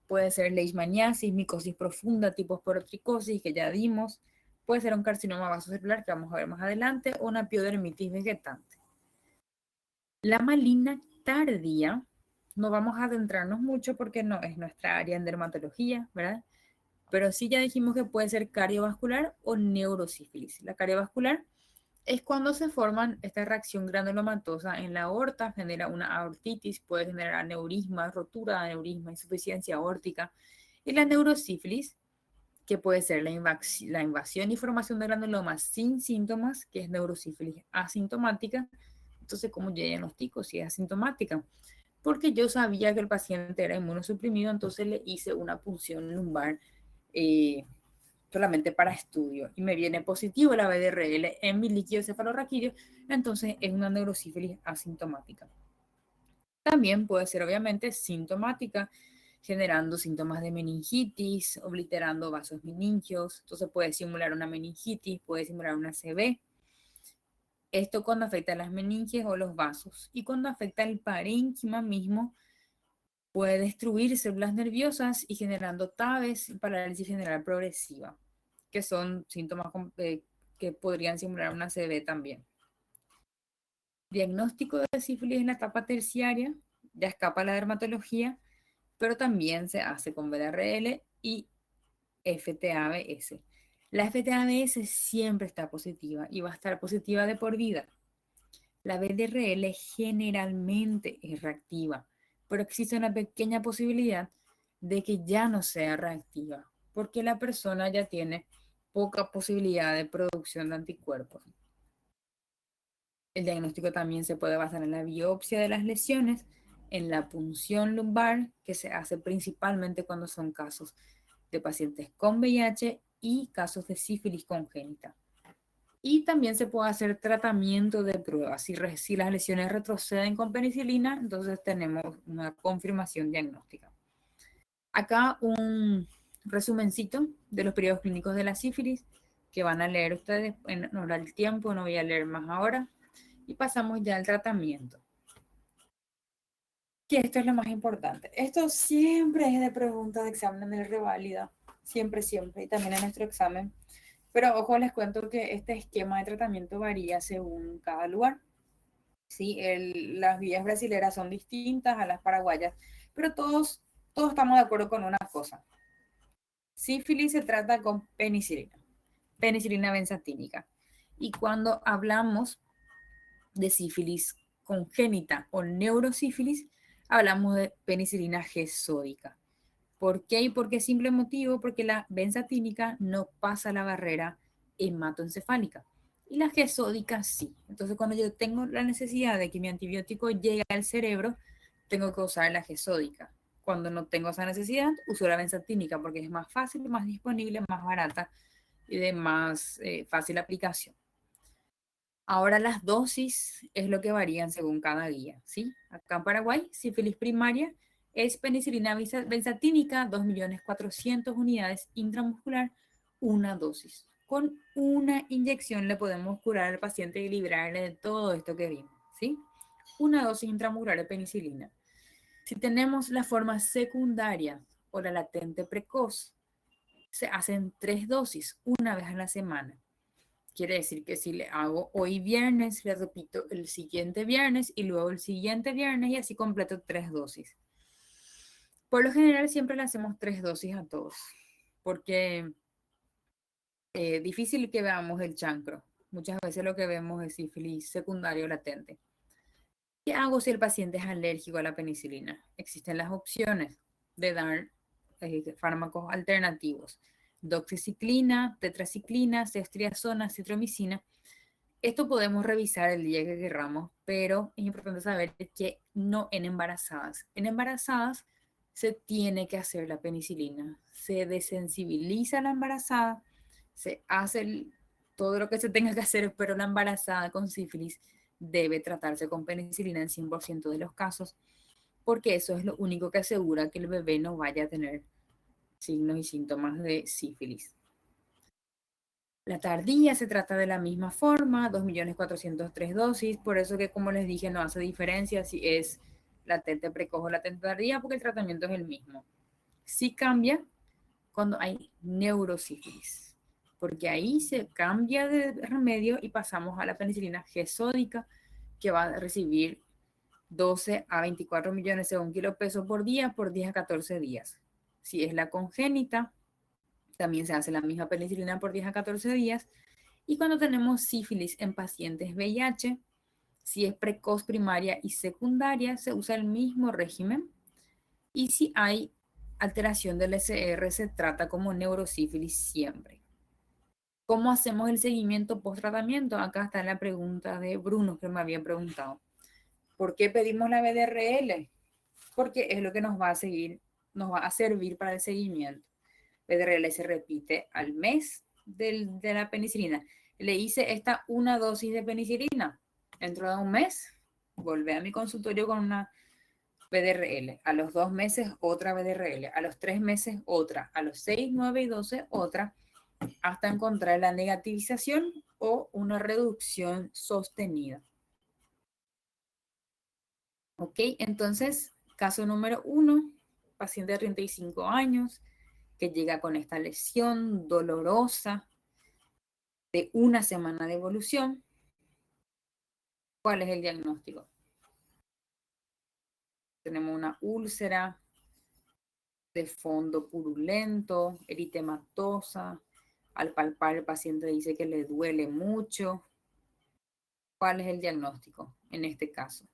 puede ser leishmaniasis, micosis profunda, tipo esporotricosis, que ya dimos, puede ser un carcinoma vasocelular, que vamos a ver más adelante, o una piodermitis vegetante. La maligna tardía, no vamos a adentrarnos mucho porque no es nuestra área en dermatología, ¿verdad? Pero sí ya dijimos que puede ser cardiovascular o neurosífilis. La cardiovascular es cuando se forman esta reacción granulomatosa en la aorta, genera una aortitis, puede generar aneurisma, rotura de aneurisma, insuficiencia aórtica. Y la neurosífilis, que puede ser la invasión y formación de granulomas sin síntomas, que es neurosífilis asintomática. Entonces, ¿cómo yo diagnostico si es asintomática? Porque yo sabía que el paciente era inmunosuprimido, entonces le hice una punción lumbar solamente para estudio y me viene positivo la VDRL en mi líquido cefalorraquídeo, entonces es una neurosífilis asintomática. También puede ser obviamente sintomática, generando síntomas de meningitis, obliterando vasos meningios, entonces puede simular una meningitis, puede simular una CB. Esto cuando afecta a las meninges o los vasos. Y cuando afecta el parénquima mismo, puede destruir células nerviosas y generando TAVES y parálisis general progresiva, que son síntomas que podrían simular una CB también. Diagnóstico de sífilis en la etapa terciaria, ya escapa la dermatología, pero también se hace con VDRL y FTABS. La FTABS siempre está positiva y va a estar positiva de por vida. La VDRL generalmente es reactiva, pero existe una pequeña posibilidad de que ya no sea reactiva, porque la persona ya tiene poca posibilidad de producción de anticuerpos. El diagnóstico también se puede basar en la biopsia de las lesiones, en la punción lumbar, que se hace principalmente cuando son casos de pacientes con VIH y casos de sífilis congénita. Y también se puede hacer tratamiento de pruebas. Si las lesiones retroceden con penicilina, entonces tenemos una confirmación diagnóstica. Acá un resumencito de los periodos clínicos de la sífilis que van a leer ustedes. No da el tiempo, no voy a leer más ahora. Y pasamos ya al tratamiento. Que esto es lo más importante. Esto siempre es de pregunta de examen de reválida. Siempre, siempre. Y también en nuestro examen. Pero ojo, les cuento que este esquema de tratamiento varía según cada lugar. ¿Sí? Las vías brasileras son distintas a las paraguayas, pero todos estamos de acuerdo con una cosa. Sífilis se trata con penicilina benzatínica. Y cuando hablamos de sífilis congénita o neurosífilis, hablamos de penicilina G sódica. ¿Por qué? Y por qué simple motivo, porque la benzatínica no pasa la barrera hematoencefálica y la G sódica sí. Entonces, cuando yo tengo la necesidad de que mi antibiótico llegue al cerebro, tengo que usar la G sódica. Cuando no tengo esa necesidad, uso la benzatínica porque es más fácil, más disponible, más barata y de más fácil aplicación. Ahora las dosis es lo que varían según cada guía, ¿sí? Acá en Paraguay, sífilis primaria es penicilina benzatínica, 2.400.000 unidades intramuscular, una dosis. Con una inyección le podemos curar al paciente y librarle de todo esto que vimos, ¿sí? Una dosis intramuscular de penicilina. Si tenemos la forma secundaria o la latente precoz, se hacen 3 dosis, una vez a la semana. Quiere decir que si le hago hoy viernes, le repito el siguiente viernes y luego el siguiente viernes y así completo 3 dosis. Por lo general siempre le hacemos 3 dosis a todos, porque es difícil que veamos el chancro. Muchas veces lo que vemos es sífilis secundario latente. ¿Qué hago si el paciente es alérgico a la penicilina? Existen las opciones de dar fármacos alternativos. Doxiciclina, tetraciclina, ceftriaxona, citromicina. Esto podemos revisar el día que querramos, pero es importante saber que no en embarazadas. En embarazadas se tiene que hacer la penicilina. Se desensibiliza la embarazada, se hace todo lo que se tenga que hacer, pero la embarazada con sífilis debe tratarse con penicilina en 100% de los casos, porque eso es lo único que asegura que el bebé no vaya a tener signos y síntomas de sífilis. La tardía se trata de la misma forma, 2.403.000 dosis, por eso que como les dije no hace diferencia si es latente precoz o latente tardía, porque el tratamiento es el mismo. Sí cambia cuando hay neurosífilis, porque ahí se cambia de remedio y pasamos a la penicilina G sódica, que va a recibir 12 a 24 millones según kilopeso por día, por 10 a 14 días. Si es la congénita, también se hace la misma penicilina por 10 a 14 días. Y cuando tenemos sífilis en pacientes VIH, si es precoz primaria y secundaria, se usa el mismo régimen. Y si hay alteración del SR, se trata como neurosífilis siempre. ¿Cómo hacemos el seguimiento post-tratamiento? Acá está la pregunta de Bruno que me había preguntado. ¿Por qué pedimos la VDRL? Porque es lo que nos va a servir para el seguimiento. VDRL se repite al mes de la penicilina. Le hice una dosis de penicilina. Dentro de un mes, volví a mi consultorio con una VDRL. A los 2 meses, otra VDRL. A los 3 meses, otra. A los 6, 9 y 12, otra. Hasta encontrar la negativización o una reducción sostenida. Ok, entonces, caso número 1, paciente de 35 años que llega con esta lesión dolorosa de una semana de evolución. ¿Cuál es el diagnóstico? Tenemos una úlcera de fondo purulento, eritematosa. Al palpar el paciente dice que le duele mucho. ¿Cuál es el diagnóstico en este caso?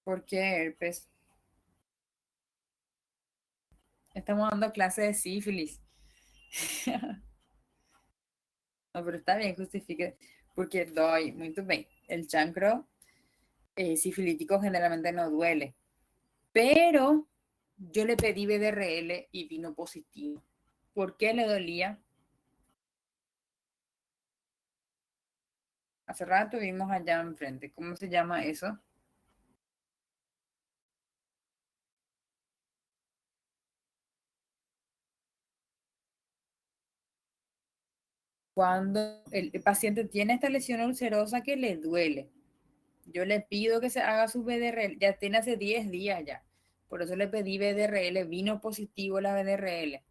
¿Por qué herpes? Estamos dando clase de sífilis. No, pero está bien, justifique. Porque doy, muy bien. El chancro sifilítico generalmente no duele. Pero yo le pedí BDRL y vino positivo. ¿Por qué le dolía? Hace rato vimos allá enfrente. ¿Cómo se llama eso? Cuando el paciente tiene esta lesión ulcerosa que le duele. Yo le pido que se haga su BDRL. Ya tiene hace 10 días ya. Por eso le pedí BDRL. Vino positivo la BDRL.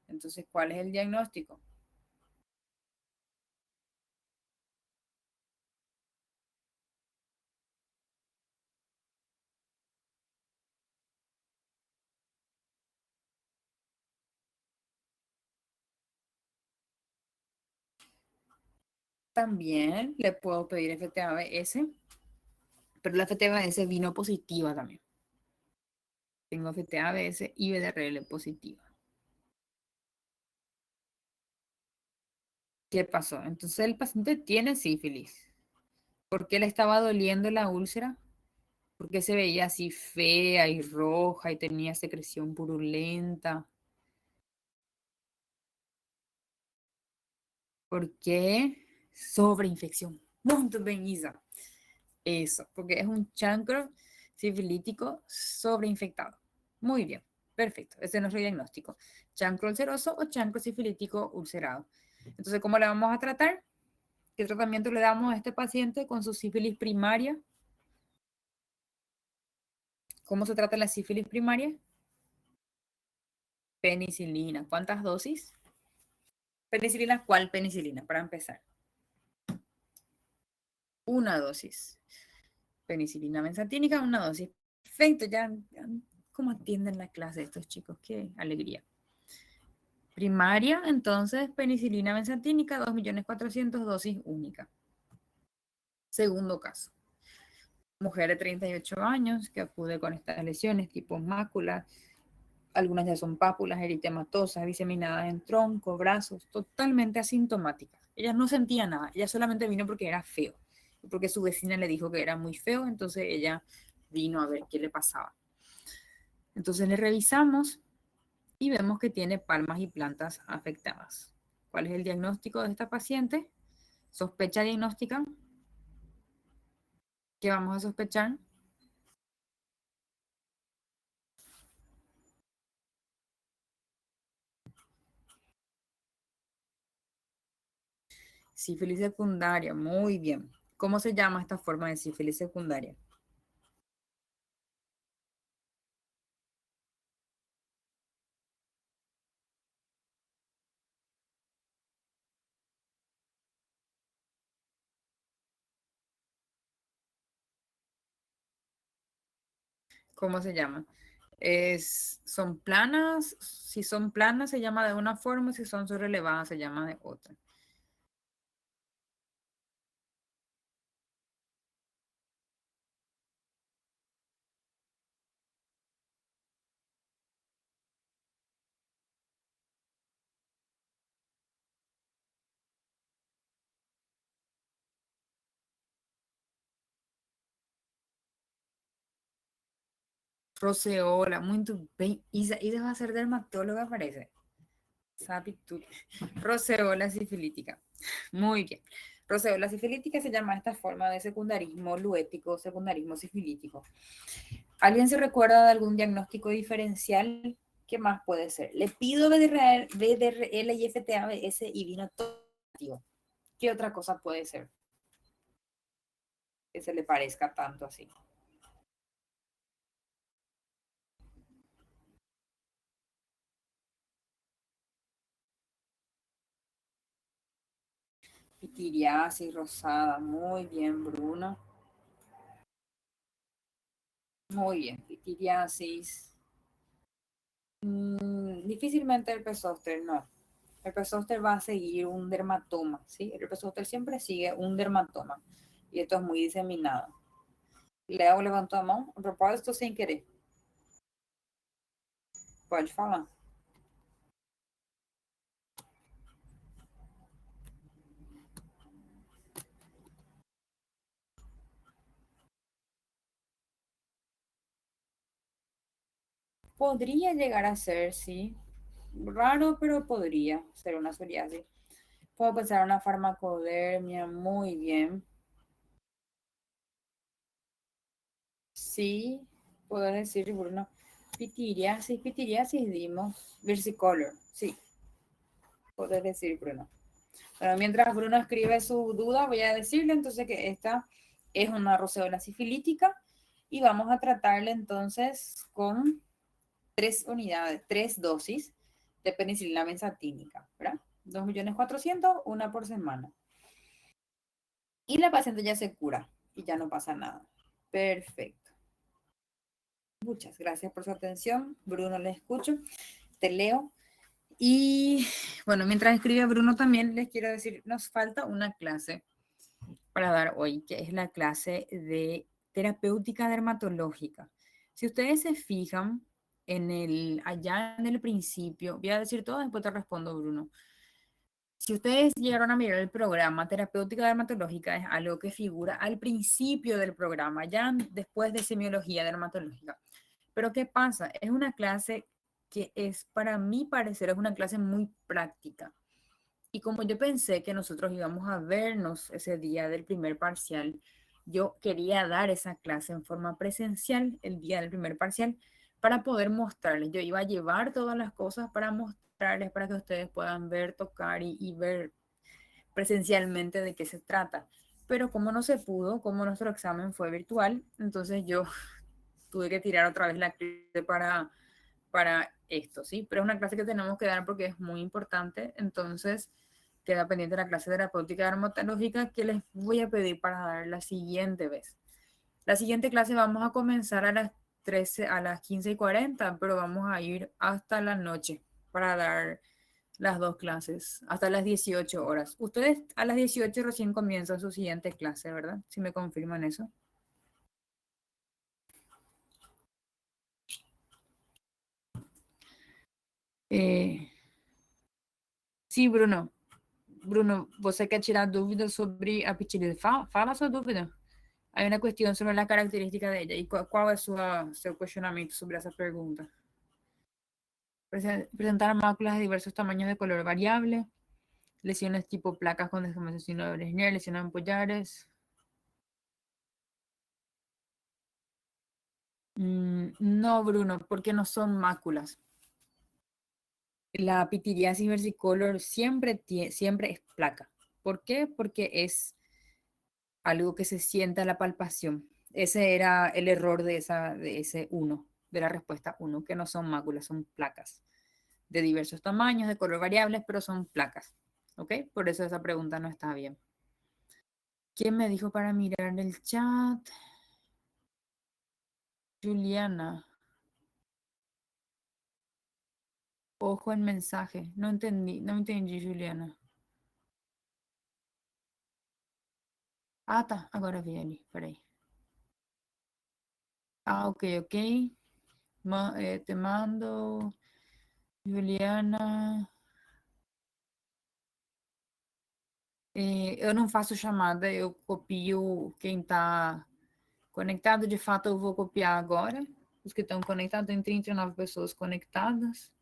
Entonces, ¿cuál es el diagnóstico? También le puedo pedir FTABS, pero la FTABS vino positiva también. Tengo FTABS y BDRL positiva. ¿Qué pasó? Entonces el paciente tiene sífilis. ¿Por qué le estaba doliendo la úlcera? Porque se veía así fea y roja y tenía secreción purulenta. ¿Por qué? Sobreinfección. Muito bem, Isa. Eso, porque es un chancro sifilítico sobreinfectado. Muy bien, perfecto. Ese es nuestro diagnóstico. Chancro ulceroso o chancro sifilítico ulcerado. Entonces, ¿cómo le vamos a tratar? ¿Qué tratamiento le damos a este paciente con su sífilis primaria? ¿Cómo se trata la sífilis primaria? Penicilina. ¿Cuántas dosis? Penicilina, ¿cuál penicilina? Para empezar. Una dosis. Penicilina benzatínica, una dosis. Perfecto, ya cómo atienden la clase estos chicos, qué alegría. Primaria, entonces, penicilina benzatínica, 2.400.000 dosis única. Segundo caso, mujer de 38 años que acude con estas lesiones tipo mácula, algunas ya son pápulas eritematosas, diseminadas en tronco, brazos, totalmente asintomáticas. Ella no sentía nada, ella solamente vino porque era feo, porque su vecina le dijo que era muy feo, entonces ella vino a ver qué le pasaba. Entonces le revisamos y vemos que tiene palmas y plantas afectadas. ¿Cuál es el diagnóstico de esta paciente? Sospecha diagnóstica. ¿Qué vamos a sospechar? Sífilis secundaria. Muy bien. ¿Cómo se llama esta forma de sífilis secundaria? ¿Cómo se llama? ¿Son planas? Si son planas se llama de una forma, si son sobrelevadas se llama de otra. Roceola, muy bien. Isa va a ser dermatóloga, parece. Sabe tú. Roceola sifilítica. Muy bien. Roceola sifilítica se llama esta forma de secundarismo luético, secundarismo sifilítico. ¿Alguien se recuerda de algún diagnóstico diferencial? ¿Qué más puede ser? Le pido BDRL y FTABS y vino todo negativo. ¿Qué otra cosa puede ser que se le parezca tanto así? Pitiriasis rosada. Muy bien, Bruno. Muy bien, pitiriasis. Difícilmente el zóster, no. El zóster va a seguir un dermatoma, ¿sí? El zóster siempre sigue un dermatoma. Y esto es muy diseminado. Le hago levantar a mão, a propósito, sem querer. Pode falar. Podría llegar a ser, sí. Raro, pero podría ser una psoriasis. Puedo pensar en una farmacodermia, muy bien. Sí, puedo decir, Bruno. Pitiriasis dimos. Versicolor, sí, puedo decir, Bruno. Pero mientras Bruno escribe su duda, voy a decirle entonces que esta es una roceola sifilítica y vamos a tratarla entonces con 3 unidades, 3 dosis de penicilina benzatínica, ¿verdad? 2.400.000, una por semana. Y la paciente ya se cura y ya no pasa nada. Perfecto. Muchas gracias por su atención. Bruno, le escucho, te leo. Y bueno, mientras escribe Bruno también les quiero decir, nos falta una clase para dar hoy, que es la clase de terapéutica dermatológica. Si ustedes se fijan allá en el principio, voy a decir todo, después te respondo, Bruno. Si ustedes llegaron a mirar el programa, terapéutica dermatológica es algo que figura al principio del programa, ya después de semiología dermatológica. Pero ¿qué pasa? Es una clase que es, para mi parecer, es una clase muy práctica. Y como yo pensé que nosotros íbamos a vernos ese día del primer parcial, yo quería dar esa clase en forma presencial el día del primer parcial para poder mostrarles. Yo iba a llevar todas las cosas para mostrarles, para que ustedes puedan ver, tocar y ver presencialmente de qué se trata. Pero como no se pudo, como nuestro examen fue virtual, entonces yo tuve que tirar otra vez la clase para esto, ¿sí? Pero es una clase que tenemos que dar porque es muy importante, entonces queda pendiente la clase terapéutica dermatológica que les voy a pedir para dar la siguiente vez. La siguiente clase vamos a comenzar a las 13, a las 15:40, pero vamos a ir hasta la noche para dar las dos clases, hasta las 18 horas. Ustedes a las 18 recién comienzan su siguiente clase, ¿verdad? Si me confirman eso. Eh, sí, Bruno. Bruno, você quer tirar dúvidas sobre a ptilise? Fala a sua dúvida. Hay una cuestión sobre la característica de ella. ¿Y cuál es su cuestionamiento sobre esa pregunta? Presentar máculas de diversos tamaños de color variable, lesiones tipo placas con descamación de Bresnier, lesiones ampollares. No, Bruno, porque no son máculas. La pitiriasis versicolor siempre es placa. ¿Por qué? Porque es algo que se sienta a la palpación. Ese era el error de ese uno, de la respuesta uno, que no son máculas, son placas de diversos tamaños, de color variables, pero son placas. ¿Ok? Por eso esa pregunta no está bien. ¿Quién me dijo para mirar el chat? Juliana. Ojo en mensaje. No entendí, Juliana. Ah, tá. Agora vi ali. Peraí. Ah, ok, ok. Te mando, Juliana. Eu não faço chamada, eu copio quem está conectado. De fato, eu vou copiar agora. Os que estão conectados, tem 39 pessoas conectadas.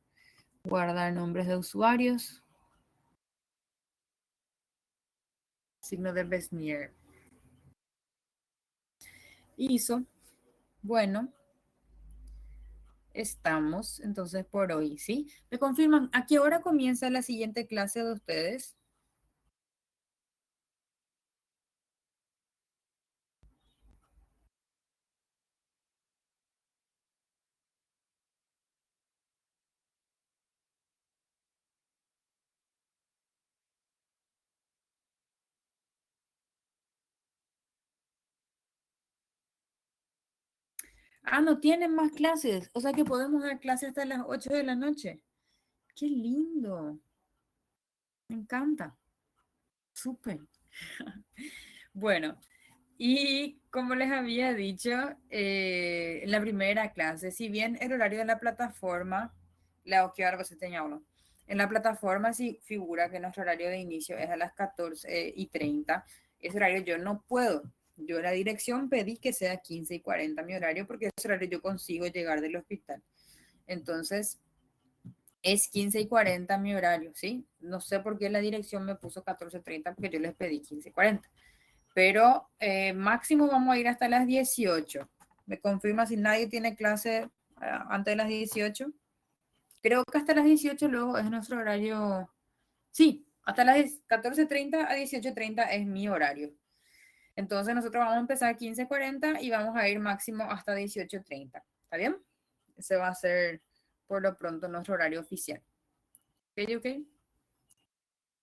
Guardar nombres de usuarios. Signo de Besnier. Hizo. Bueno, estamos entonces por hoy, ¿sí? ¿Me confirman a qué hora comienza la siguiente clase de ustedes? Ah, no tienen más clases. O sea que podemos dar clases hasta las 8 de la noche. Qué lindo. Me encanta. Súper. Bueno, y como les había dicho, en la primera clase, si bien el horario de la plataforma, la que algo se tenía uno, en la plataforma sí figura que nuestro horario de inicio es a las 14:30. Ese horario yo no puedo. Yo en la dirección pedí que sea 15:40 mi horario porque ese horario yo consigo llegar del hospital. Entonces, es 15:40 mi horario, ¿sí? No sé por qué la dirección me puso 14:30 porque yo les pedí 15:40. Pero máximo vamos a ir hasta las 18. ¿Me confirma si nadie tiene clase antes de las 18? Creo que hasta las 18 luego es nuestro horario. Sí, hasta las 14:30 a 18:30 es mi horario. Entonces nosotros vamos a empezar 15:40 y vamos a ir máximo hasta 18:30. ¿Está bien? Ese va a ser por lo pronto nuestro horario oficial. Ok, ok.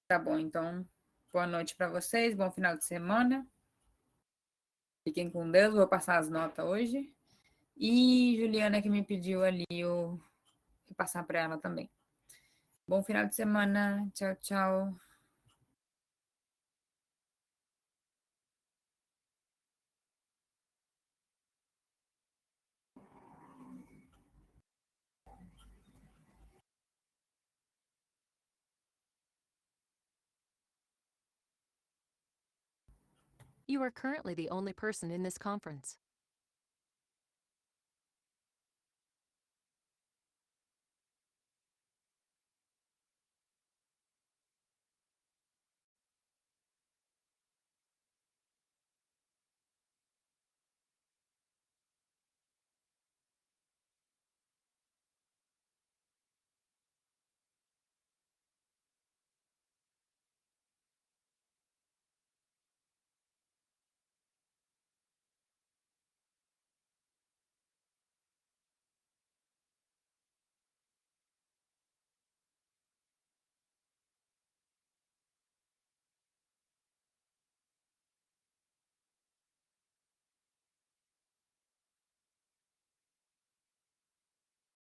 Tá bom, então, boa noite para vocês, bom final de semana. Fiquem com Deus, vou passar as notas hoje. E Juliana que me pediu ali eu passar para ela também. Bom final de semana. Tchau, tchau. You are currently the only person in this conference.